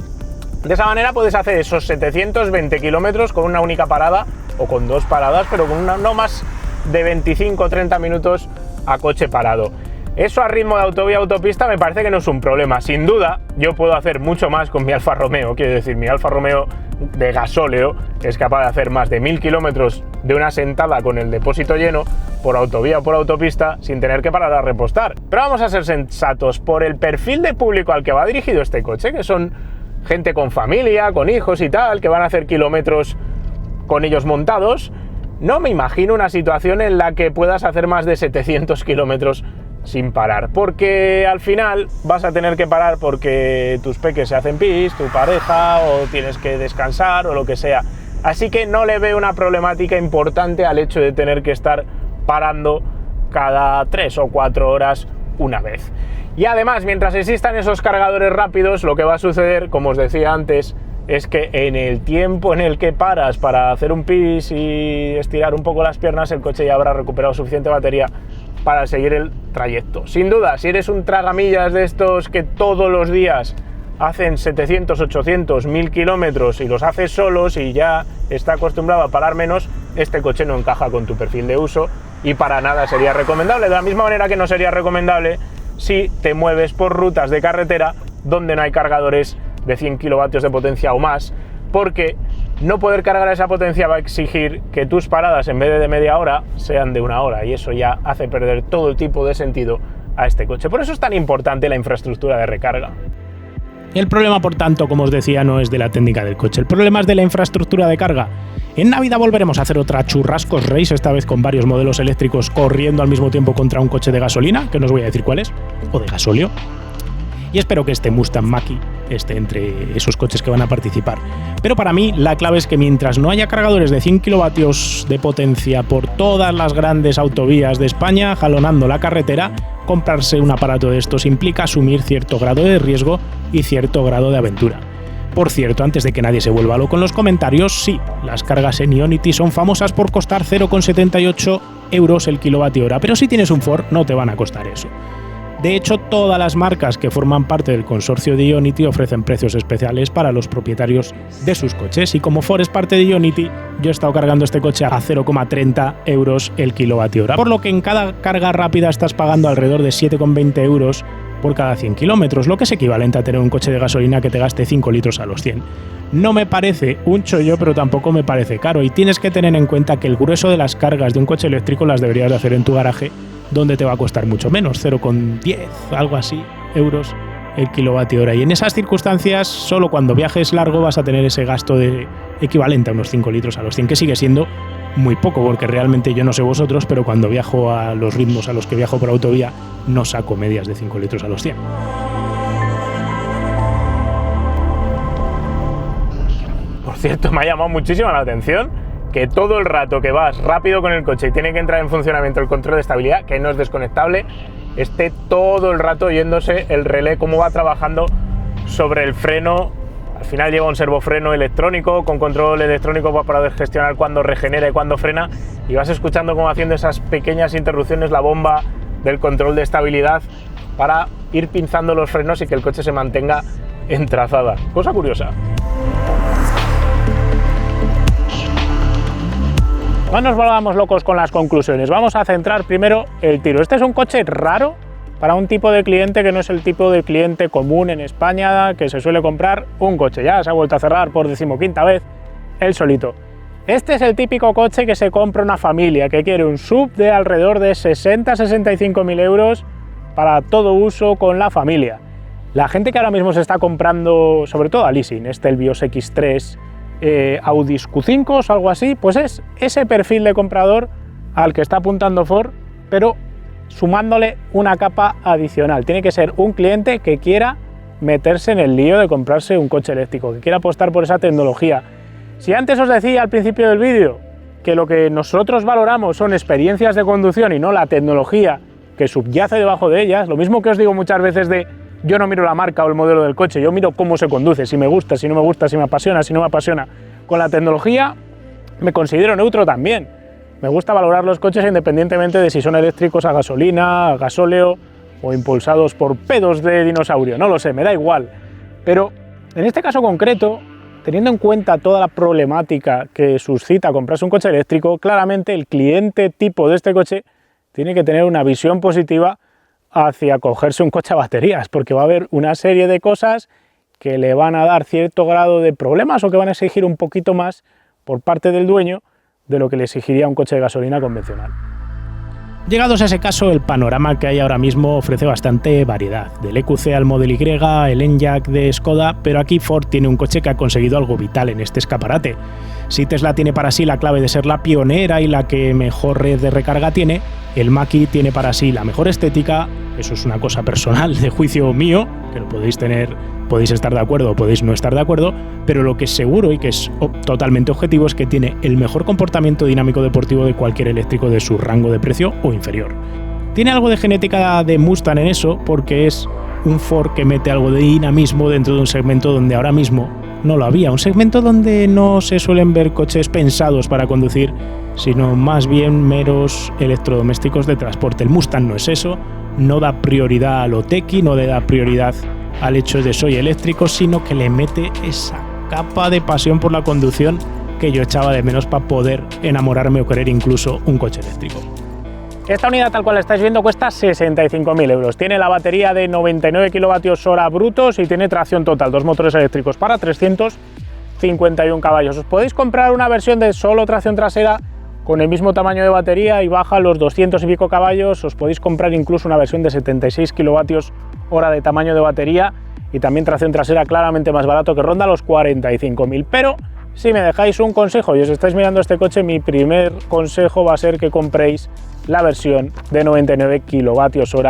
De esa manera puedes hacer esos 720 kilómetros con una única parada o con dos paradas, pero con no más de 25 o 30 minutos a coche parado. Eso a ritmo de autovía o autopista me parece que no es un problema. Sin duda, yo puedo hacer mucho más con mi Alfa Romeo. Quiero decir, mi Alfa Romeo de gasóleo es capaz de hacer más de 1000 kilómetros de una sentada con el depósito lleno por autovía o por autopista sin tener que parar a repostar. Pero vamos a ser sensatos. Por el perfil de público al que va dirigido este coche, que son gente con familia, con hijos y tal, que van a hacer kilómetros con ellos montados, no me imagino una situación en la que puedas hacer más de 700 kilómetros sin parar, porque al final vas a tener que parar porque tus peques se hacen pis, tu pareja, o tienes que descansar o lo que sea. Así que no le veo una problemática importante al hecho de tener que estar parando cada 3 o 4 horas una vez. Y además, mientras existan esos cargadores rápidos, lo que va a suceder, como os decía antes, es que en el tiempo en el que paras para hacer un pis y estirar un poco las piernas, el coche ya habrá recuperado suficiente batería para seguir el trayecto. Sin duda, si eres un tragamillas de estos que todos los días hacen 700, 800, 1000 kilómetros y los haces solos y ya está acostumbrado a parar menos, este coche no encaja con tu perfil de uso y para nada sería recomendable. De la misma manera que no sería recomendable si te mueves por rutas de carretera donde no hay cargadores de 100 kilovatios de potencia o más, porque no poder cargar esa potencia va a exigir que tus paradas, en vez de media hora, sean de 1 hora, y eso ya hace perder todo el tipo de sentido a este coche. Por eso es tan importante la infraestructura de recarga. El problema, por tanto, como os decía, no es de la técnica del coche, el problema es de la infraestructura de carga. En Navidad volveremos a hacer otra churrascos race, esta vez con varios modelos eléctricos corriendo al mismo tiempo contra un coche de gasolina, que no os voy a decir cuál es, o de gasóleo. Y espero que este Mustang Mach-E esté entre esos coches que van a participar. Pero para mí la clave es que mientras no haya cargadores de 100 kilovatios de potencia por todas las grandes autovías de España jalonando la carretera, comprarse un aparato de estos implica asumir cierto grado de riesgo y cierto grado de aventura. Por cierto, antes de que nadie se vuelva loco en los comentarios, sí, las cargas en Ionity son famosas por costar 0,78 euros el kilovatio hora, pero si tienes un Ford no te van a costar eso. De hecho, todas las marcas que forman parte del consorcio de Ionity ofrecen precios especiales para los propietarios de sus coches, y como Ford es parte de Ionity, yo he estado cargando este coche a 0,30 euros el kilovatio hora, por lo que en cada carga rápida estás pagando alrededor de 7,20 euros por cada 100 kilómetros, lo que es equivalente a tener un coche de gasolina que te gaste 5 litros a los 100. No me parece un chollo, pero tampoco me parece caro, y tienes que tener en cuenta que el grueso de las cargas de un coche eléctrico las deberías de hacer en tu garaje, donde te va a costar mucho menos, 0,10, algo así, euros el kilovatio hora. Y en esas circunstancias, solo cuando viajes largo vas a tener ese gasto de equivalente a unos 5 litros a los 100, que sigue siendo muy poco, porque realmente yo no sé vosotros, pero cuando viajo a los ritmos a los que viajo por autovía, no saco medias de 5 litros a los 100. Por cierto, me ha llamado muchísimo la atención que todo el rato que vas rápido con el coche y tiene que entrar en funcionamiento el control de estabilidad, que no es desconectable, esté todo el rato oyéndose el relé, cómo va trabajando sobre el freno. Al final lleva un servofreno electrónico con control electrónico para poder gestionar cuándo regenera y cuándo frena, y vas escuchando cómo haciendo esas pequeñas interrupciones la bomba del control de estabilidad para ir pinzando los frenos y que el coche se mantenga en trazada. Cosa curiosa. No nos volvamos locos con las conclusiones, vamos a centrar primero el tiro. Este es un coche raro para un tipo de cliente que no es el tipo de cliente común en España que se suele comprar un coche. Ya se ha vuelto a cerrar por 15ª vez él solito. Este es el típico coche que se compra una familia que quiere un SUV de alrededor de 60-65.000 euros para todo uso con la familia. La gente que ahora mismo se está comprando, sobre todo a leasing, el Vios X3, Audis Q5 o algo así, pues es ese perfil de comprador al que está apuntando Ford, pero sumándole una capa adicional. Tiene que ser un cliente que quiera meterse en el lío de comprarse un coche eléctrico, que quiera apostar por esa tecnología. Si antes os decía al principio del vídeo que lo que nosotros valoramos son experiencias de conducción y no la tecnología que subyace debajo de ellas, lo mismo que os digo muchas veces de yo no miro la marca o el modelo del coche, yo miro cómo se conduce, si me gusta, si no me gusta, si me apasiona, si no me apasiona. Con la tecnología me considero neutro también. Me gusta valorar los coches independientemente de si son eléctricos a gasolina, a gasóleo o impulsados por pedos de dinosaurio, no lo sé, me da igual. Pero en este caso concreto, teniendo en cuenta toda la problemática que suscita comprarse un coche eléctrico, claramente el cliente tipo de este coche tiene que tener una visión positiva hacia cogerse un coche a baterías, porque va a haber una serie de cosas que le van a dar cierto grado de problemas o que van a exigir un poquito más por parte del dueño de lo que le exigiría un coche de gasolina convencional. Llegados a ese caso, el panorama que hay ahora mismo ofrece bastante variedad, del EQC al Model Y, el Enyaq de Skoda, pero aquí Ford tiene un coche que ha conseguido algo vital en este escaparate. Si Tesla tiene para sí la clave de ser la pionera y la que mejor red de recarga tiene, el Mach-E tiene para sí la mejor estética, eso es una cosa personal de juicio mío, que lo podéis estar de acuerdo o podéis no estar de acuerdo, pero lo que es seguro y que es totalmente objetivo es que tiene el mejor comportamiento dinámico deportivo de cualquier eléctrico de su rango de precio o inferior. Tiene algo de genética de Mustang en eso, porque es un Ford que mete algo de dinamismo dentro de un segmento donde ahora mismo no lo había, un segmento donde no se suelen ver coches pensados para conducir, sino más bien meros electrodomésticos de transporte. El Mustang no es eso, no da prioridad a lo techy, no le da prioridad al hecho de soy eléctrico, sino que le mete esa capa de pasión por la conducción que yo echaba de menos para poder enamorarme o querer incluso un coche eléctrico. Esta unidad tal cual la estáis viendo cuesta 65.000 euros. Tiene la batería de 99 kWh brutos y tiene tracción total, 2 motores eléctricos para 351 caballos. Os podéis comprar una versión de solo tracción trasera con el mismo tamaño de batería y baja los 200 y pico caballos. Os podéis comprar incluso una versión de 76 kWh de tamaño de batería y también tracción trasera claramente más barato, que ronda los 45.000. Pero si me dejáis un consejo y os estáis mirando este coche, mi primer consejo va a ser que compréis la versión de 99 kWh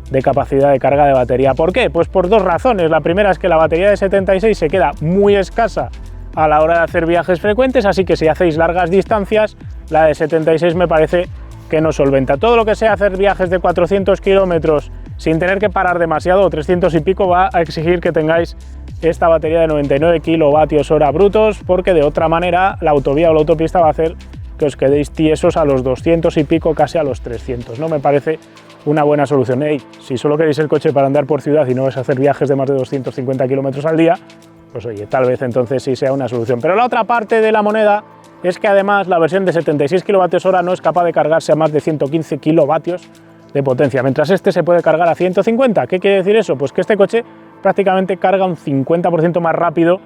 de capacidad de carga de batería. ¿Por qué? Pues por dos razones. La primera es que la batería de 76 se queda muy escasa a la hora de hacer viajes frecuentes, así que si hacéis largas distancias, la de 76 me parece que no solventa. Todo lo que sea hacer viajes de 400 kilómetros sin tener que parar demasiado, o 300 y pico, va a exigir que tengáis esta batería de 99 kWh brutos, porque de otra manera la autovía o la autopista va a hacer que os quedéis tiesos a los 200 y pico, casi a los 300. No me parece una buena solución. Si solo queréis el coche para andar por ciudad y no vais a hacer viajes de más de 250 kilómetros al día, pues oye, tal vez entonces sí sea una solución. Pero la otra parte de la moneda es que además la versión de 76 kWh no es capaz de cargarse a más de 115 kilovatios de potencia, mientras este se puede cargar a 150. ¿Qué quiere decir eso? Pues que este coche prácticamente carga un 50% más rápido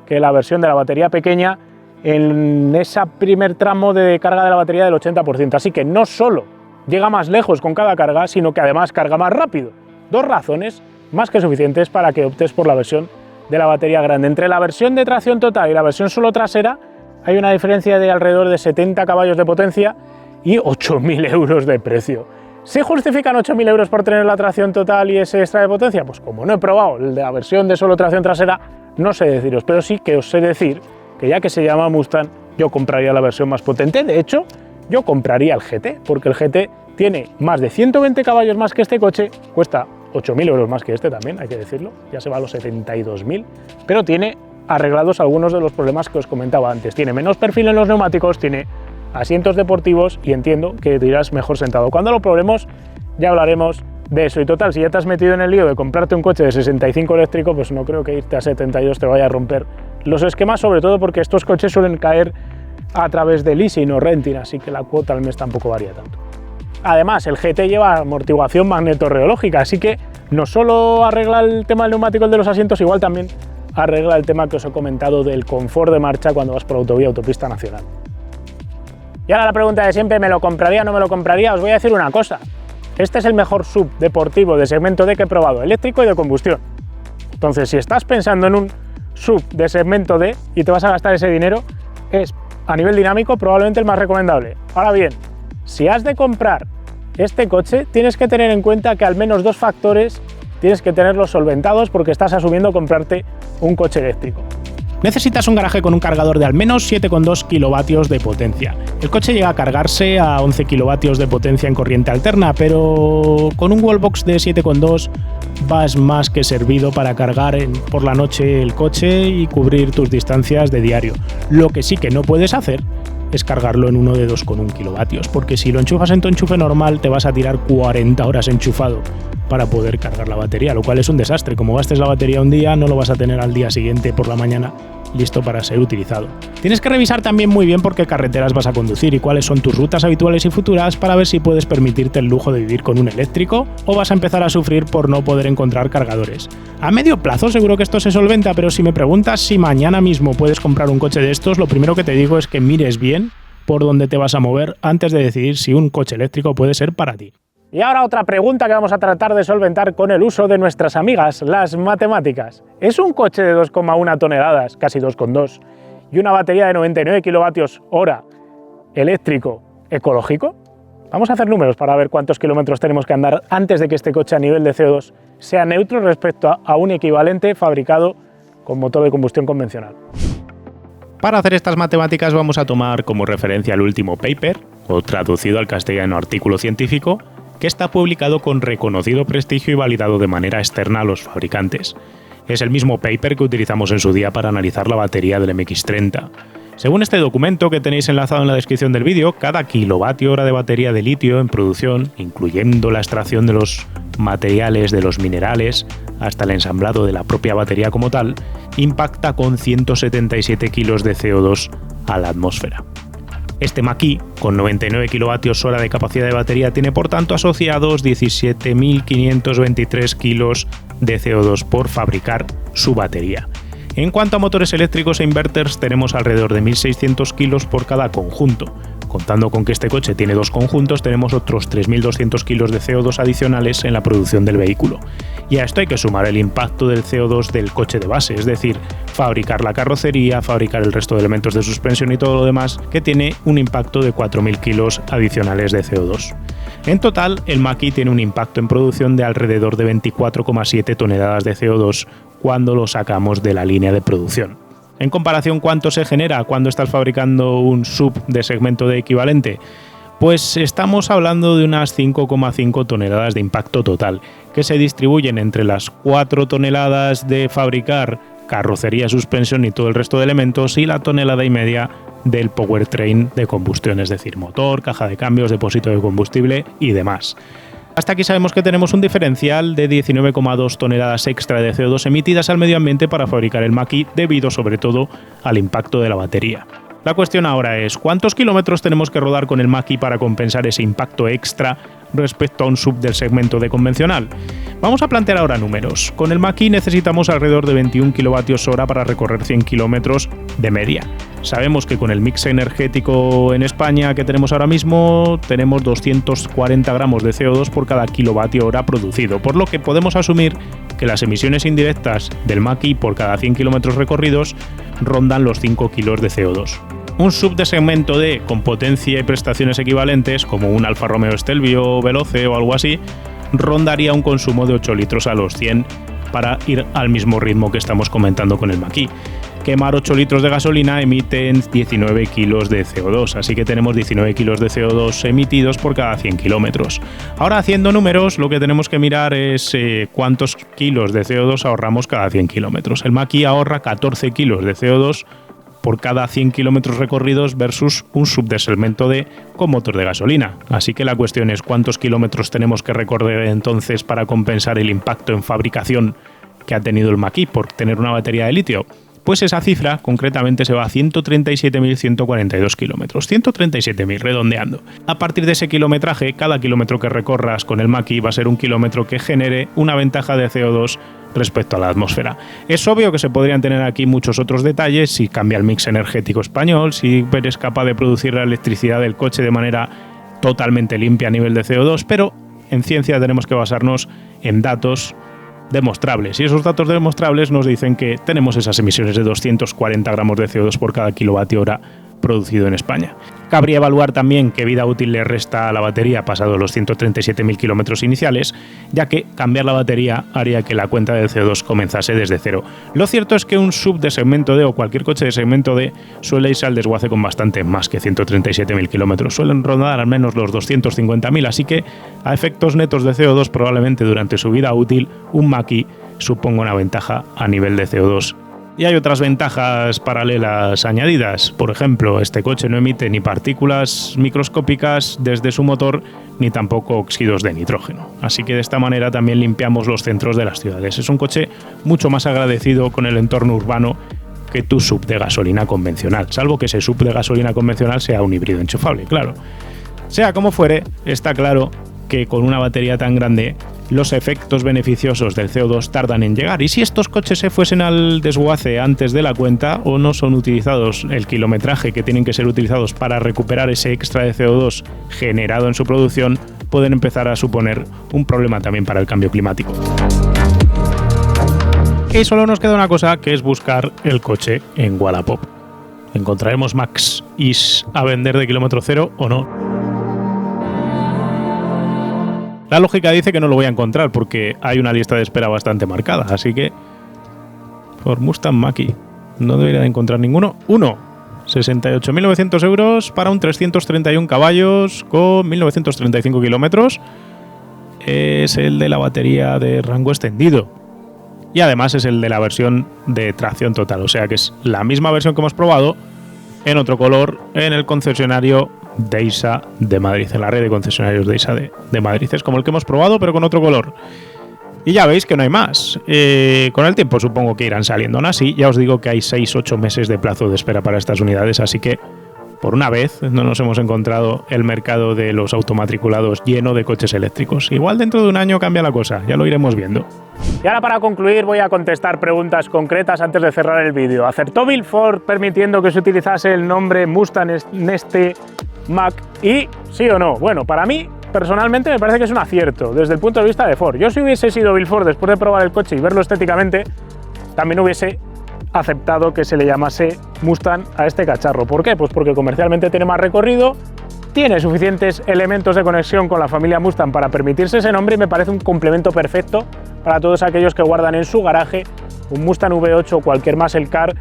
que la versión de la batería pequeña en ese primer tramo de carga de la batería del 80%. Así que no solo llega más lejos con cada carga, sino que además carga más rápido. Dos razones más que suficientes para que optes por la versión de la batería grande. Entre la versión de tracción total y la versión solo trasera hay una diferencia de alrededor de 70 caballos de potencia y 8.000 euros de precio. ¿Se justifican 8.000 euros por tener la tracción total y ese extra de potencia? Pues como no he probado el de la versión de solo tracción trasera, no sé deciros, pero sí que os sé decir que ya que se llama Mustang, yo compraría la versión más potente. De hecho, yo compraría el GT, porque el GT tiene más de 120 caballos más que este coche, cuesta 8.000 euros más que este también, hay que decirlo, ya se va a los 72.000, pero tiene arreglados algunos de los problemas que os comentaba antes. Tiene menos perfil en los neumáticos, tiene asientos deportivos y entiendo que te irás mejor sentado. Cuando lo probemos ya hablaremos de eso. Y total, si ya te has metido en el lío de comprarte un coche de 65 eléctrico, pues no creo que irte a 72 te vaya a romper los esquemas, sobre todo porque estos coches suelen caer a través de leasing o renting, así que la cuota al mes tampoco varía tanto. Además, el GT lleva amortiguación magnetorreológica, así que no solo arregla el tema del neumático de los asientos, igual también arregla el tema que os he comentado del confort de marcha cuando vas por autovía o autopista nacional. Y ahora la pregunta de siempre, ¿me lo compraría o no me lo compraría? Os voy a decir una cosa. Este es el mejor SUV deportivo de segmento D que he probado, eléctrico y de combustión. Entonces, si estás pensando en un SUV de segmento D y te vas a gastar ese dinero, es a nivel dinámico probablemente el más recomendable. Ahora bien, si has de comprar este coche, tienes que tener en cuenta que al menos dos factores tienes que tenerlos solventados porque estás asumiendo comprarte un coche eléctrico. Necesitas un garaje con un cargador de al menos 7,2 kilovatios de potencia. El coche llega a cargarse a 11 kilovatios de potencia en corriente alterna, pero con un wallbox de 7,2 vas más que servido para cargar por la noche el coche y cubrir tus distancias de diario. Lo que sí que no puedes hacer es cargarlo en uno de 2,1 kilovatios, porque si lo enchufas en tu enchufe normal te vas a tirar 40 horas enchufado para poder cargar la batería, lo cual es un desastre. Como gastes la batería un día, no lo vas a tener al día siguiente por la mañana listo para ser utilizado. Tienes que revisar también muy bien por qué carreteras vas a conducir y cuáles son tus rutas habituales y futuras para ver si puedes permitirte el lujo de vivir con un eléctrico o vas a empezar a sufrir por no poder encontrar cargadores. A medio plazo seguro que esto se solventa, pero si me preguntas si mañana mismo puedes comprar un coche de estos, lo primero que te digo es que mires bien por dónde te vas a mover antes de decidir si un coche eléctrico puede ser para ti. Y ahora otra pregunta que vamos a tratar de solventar con el uso de nuestras amigas, las matemáticas. ¿Es un coche de 2,1 toneladas, casi 2,2, y una batería de 99 kilovatios hora eléctrico ecológico? Vamos a hacer números para ver cuántos kilómetros tenemos que andar antes de que este coche a nivel de CO2 sea neutro respecto a un equivalente fabricado con motor de combustión convencional. Para hacer estas matemáticas vamos a tomar como referencia el último paper, o traducido al castellano artículo científico, que está publicado con reconocido prestigio y validado de manera externa a los fabricantes. Es el mismo paper que utilizamos en su día para analizar la batería del MX-30. Según este documento que tenéis enlazado en la descripción del vídeo, cada kilovatio hora de batería de litio en producción, incluyendo la extracción de los materiales de los minerales hasta el ensamblado de la propia batería como tal, impacta con 177 kilos de CO2 a la atmósfera. Este Mach-E, con 99 kWh de capacidad de batería, tiene por tanto asociados 17.523 kilos de CO2 por fabricar su batería. En cuanto a motores eléctricos e inverters, tenemos alrededor de 1.600 kilos por cada conjunto. Contando con que este coche tiene dos conjuntos, tenemos otros 3.200 kilos de CO2 adicionales en la producción del vehículo. Y a esto hay que sumar el impacto del CO2 del coche de base, es decir, fabricar la carrocería, fabricar el resto de elementos de suspensión y todo lo demás, que tiene un impacto de 4.000 kilos adicionales de CO2. En total, el Mach-E tiene un impacto en producción de alrededor de 24,7 toneladas de CO2 cuando lo sacamos de la línea de producción. En comparación, ¿cuánto se genera cuando estás fabricando un SUV de segmento D equivalente? Pues estamos hablando de unas 5,5 toneladas de impacto total, que se distribuyen entre las 4 toneladas de fabricar carrocería, suspensión y todo el resto de elementos y la 1,5 toneladas del powertrain de combustión, es decir, motor, caja de cambios, depósito de combustible y demás. Hasta aquí sabemos que tenemos un diferencial de 19,2 toneladas extra de CO2 emitidas al medio ambiente para fabricar el Mach-E, debido sobre todo al impacto de la batería. La cuestión ahora es, ¿cuántos kilómetros tenemos que rodar con el Mach-E para compensar ese impacto extra respecto a un SUV del segmento D convencional? Vamos a plantear ahora números. Con el Mach-E necesitamos alrededor de 21 kWh para recorrer 100 kilómetros de media. Sabemos que con el mix energético en España que tenemos ahora mismo, tenemos 240 gramos de CO2 por cada kilovatio hora producido, por lo que podemos asumir que las emisiones indirectas del Mach-E por cada 100 kilómetros recorridos rondan los 5 kilos de CO2. Un SUV de segmento D con potencia y prestaciones equivalentes, como un Alfa Romeo Stelvio Veloce o algo así, rondaría un consumo de 8 litros a los 100 para ir al mismo ritmo que estamos comentando con el Mach-E. Quemar 8 litros de gasolina emiten 19 kilos de CO2, así que tenemos 19 kilos de CO2 emitidos por cada 100 kilómetros. Ahora, haciendo números, lo que tenemos que mirar es cuántos kilos de CO2 ahorramos cada 100 kilómetros. El Mach-E ahorra 14 kilos de CO2 por cada 100 kilómetros recorridos versus un sub de segmento D con motor de gasolina. Así que la cuestión es cuántos kilómetros tenemos que recorrer entonces para compensar el impacto en fabricación que ha tenido el Mach-E por tener una batería de litio. Pues esa cifra concretamente se va a 137.142 kilómetros, 137.000 redondeando. A partir de ese kilometraje, cada kilómetro que recorras con el Mach-E va a ser un kilómetro que genere una ventaja de CO2 respecto a la atmósfera. Es obvio que se podrían tener aquí muchos otros detalles, si cambia el mix energético español, si eres capaz de producir la electricidad del coche de manera totalmente limpia a nivel de CO2, pero en ciencia tenemos que basarnos en datos demostrables, y esos datos demostrables nos dicen que tenemos esas emisiones de 240 gramos de CO2 por cada kilovatio hora producido en España. Cabría evaluar también qué vida útil le resta a la batería pasado los 137.000 kilómetros iniciales, ya que cambiar la batería haría que la cuenta de CO2 comenzase desde cero. Lo cierto es que un sub de segmento D o cualquier coche de segmento D suele irse al desguace con bastante más que 137.000 kilómetros, suelen rondar al menos los 250.000, así que a efectos netos de CO2 probablemente durante su vida útil un Mach-E suponga una ventaja a nivel de CO2. Y hay otras ventajas paralelas añadidas. Por ejemplo, este coche no emite ni partículas microscópicas desde su motor, ni tampoco óxidos de nitrógeno. Así que de esta manera también limpiamos los centros de las ciudades. Es un coche mucho más agradecido con el entorno urbano que tu sub de gasolina convencional, salvo que ese sub de gasolina convencional sea un híbrido enchufable, claro. Sea como fuere, está claro que con una batería tan grande los efectos beneficiosos del CO2 tardan en llegar, y si estos coches se fuesen al desguace antes de la cuenta o no son utilizados el kilometraje que tienen que ser utilizados para recuperar ese extra de CO2 generado en su producción, pueden empezar a suponer un problema también para el cambio climático. Y solo nos queda una cosa, que es buscar el coche en Wallapop. ¿Encontraremos Mach-Es a vender de kilómetro cero o no? La lógica dice que no lo voy a encontrar porque hay una lista de espera bastante marcada, así que por Mustang Mach-E no debería de encontrar ninguno. 68.900 euros para un 331 caballos con 1.935 kilómetros. Es el de la batería de rango extendido. Y además es el de la versión de tracción total, o sea que es la misma versión que hemos probado en otro color en el concesionario Deisa de Madrid, en la red de concesionarios Deisa de Madrid. Es como el que hemos probado, pero con otro color. Y ya veis que no hay más. Con el tiempo supongo que irán saliendo. Aún así, ya os digo que hay 6-8 meses de plazo de espera para estas unidades, así que por una vez no nos hemos encontrado el mercado de los automatriculados lleno de coches eléctricos. Igual dentro de un año cambia la cosa, ya lo iremos viendo. Y ahora, para concluir, voy a contestar preguntas concretas antes de cerrar el vídeo. ¿Acertó Bill Ford permitiendo que se utilizase el nombre Mustang en este Mach-E? ¿Sí o no? Bueno, para mí, personalmente, me parece que es un acierto desde el punto de vista de Ford. Yo, si hubiese sido Bill Ford después de probar el coche y verlo estéticamente, también hubiese aceptado que se le llamase Mustang a este cacharro. ¿Por qué? Pues porque comercialmente tiene más recorrido, tiene suficientes elementos de conexión con la familia Mustang para permitirse ese nombre, y me parece un complemento perfecto para todos aquellos que guardan en su garaje un Mustang V8 o cualquier muscle car,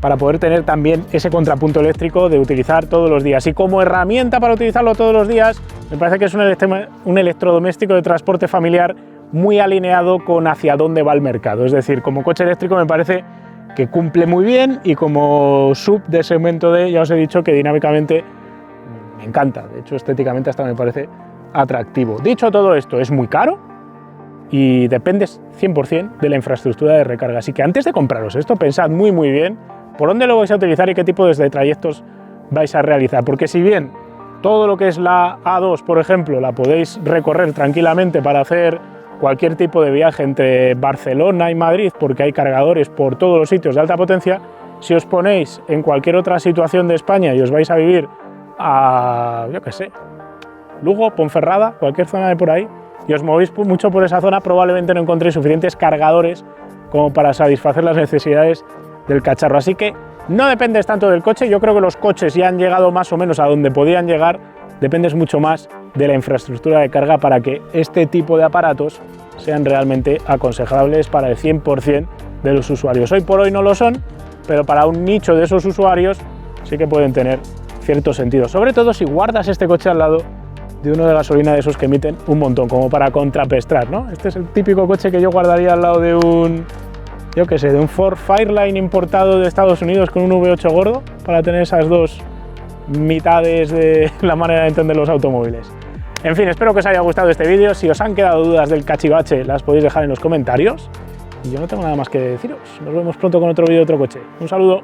para poder tener también ese contrapunto eléctrico de utilizar todos los días. Y como herramienta para utilizarlo todos los días, me parece que es un electrodoméstico de transporte familiar muy alineado con hacia dónde va el mercado. Es decir, como coche eléctrico me parece que cumple muy bien, y como sub de segmento D ya os he dicho que dinámicamente me encanta. De hecho, estéticamente hasta me parece atractivo. Dicho todo esto, es muy caro y dependes 100% de la infraestructura de recarga. Así que antes de compraros esto, pensad muy bien por dónde lo vais a utilizar y qué tipo de trayectos vais a realizar. Porque si bien todo lo que es la A2, por ejemplo, la podéis recorrer tranquilamente para hacer cualquier tipo de viaje entre Barcelona y Madrid, porque hay cargadores por todos los sitios de alta potencia, si os ponéis en cualquier otra situación de España y os vais a vivir a, yo qué sé, Lugo, Ponferrada, cualquier zona de por ahí, y os movéis mucho por esa zona, probablemente no encontréis suficientes cargadores como para satisfacer las necesidades del cacharro. Así que no dependes tanto del coche. Yo creo que los coches ya han llegado más o menos a donde podían llegar. Dependes mucho más de la infraestructura de carga para que este tipo de aparatos sean realmente aconsejables para el 100% de los usuarios. Hoy por hoy no lo son, pero para un nicho de esos usuarios sí que pueden tener cierto sentido. Sobre todo si guardas este coche al lado de uno de gasolina de esos que emiten un montón, como para contrapestar, ¿no? Este es el típico coche que yo guardaría al lado de un yo qué sé, de un Ford Fairlane importado de Estados Unidos con un V8 gordo, para tener esas dos mitades de la manera de entender los automóviles. En fin, espero que os haya gustado este vídeo. Si os han quedado dudas del cachivache, las podéis dejar en los comentarios. Y yo no tengo nada más que deciros. Nos vemos pronto con otro vídeo de otro coche. Un saludo.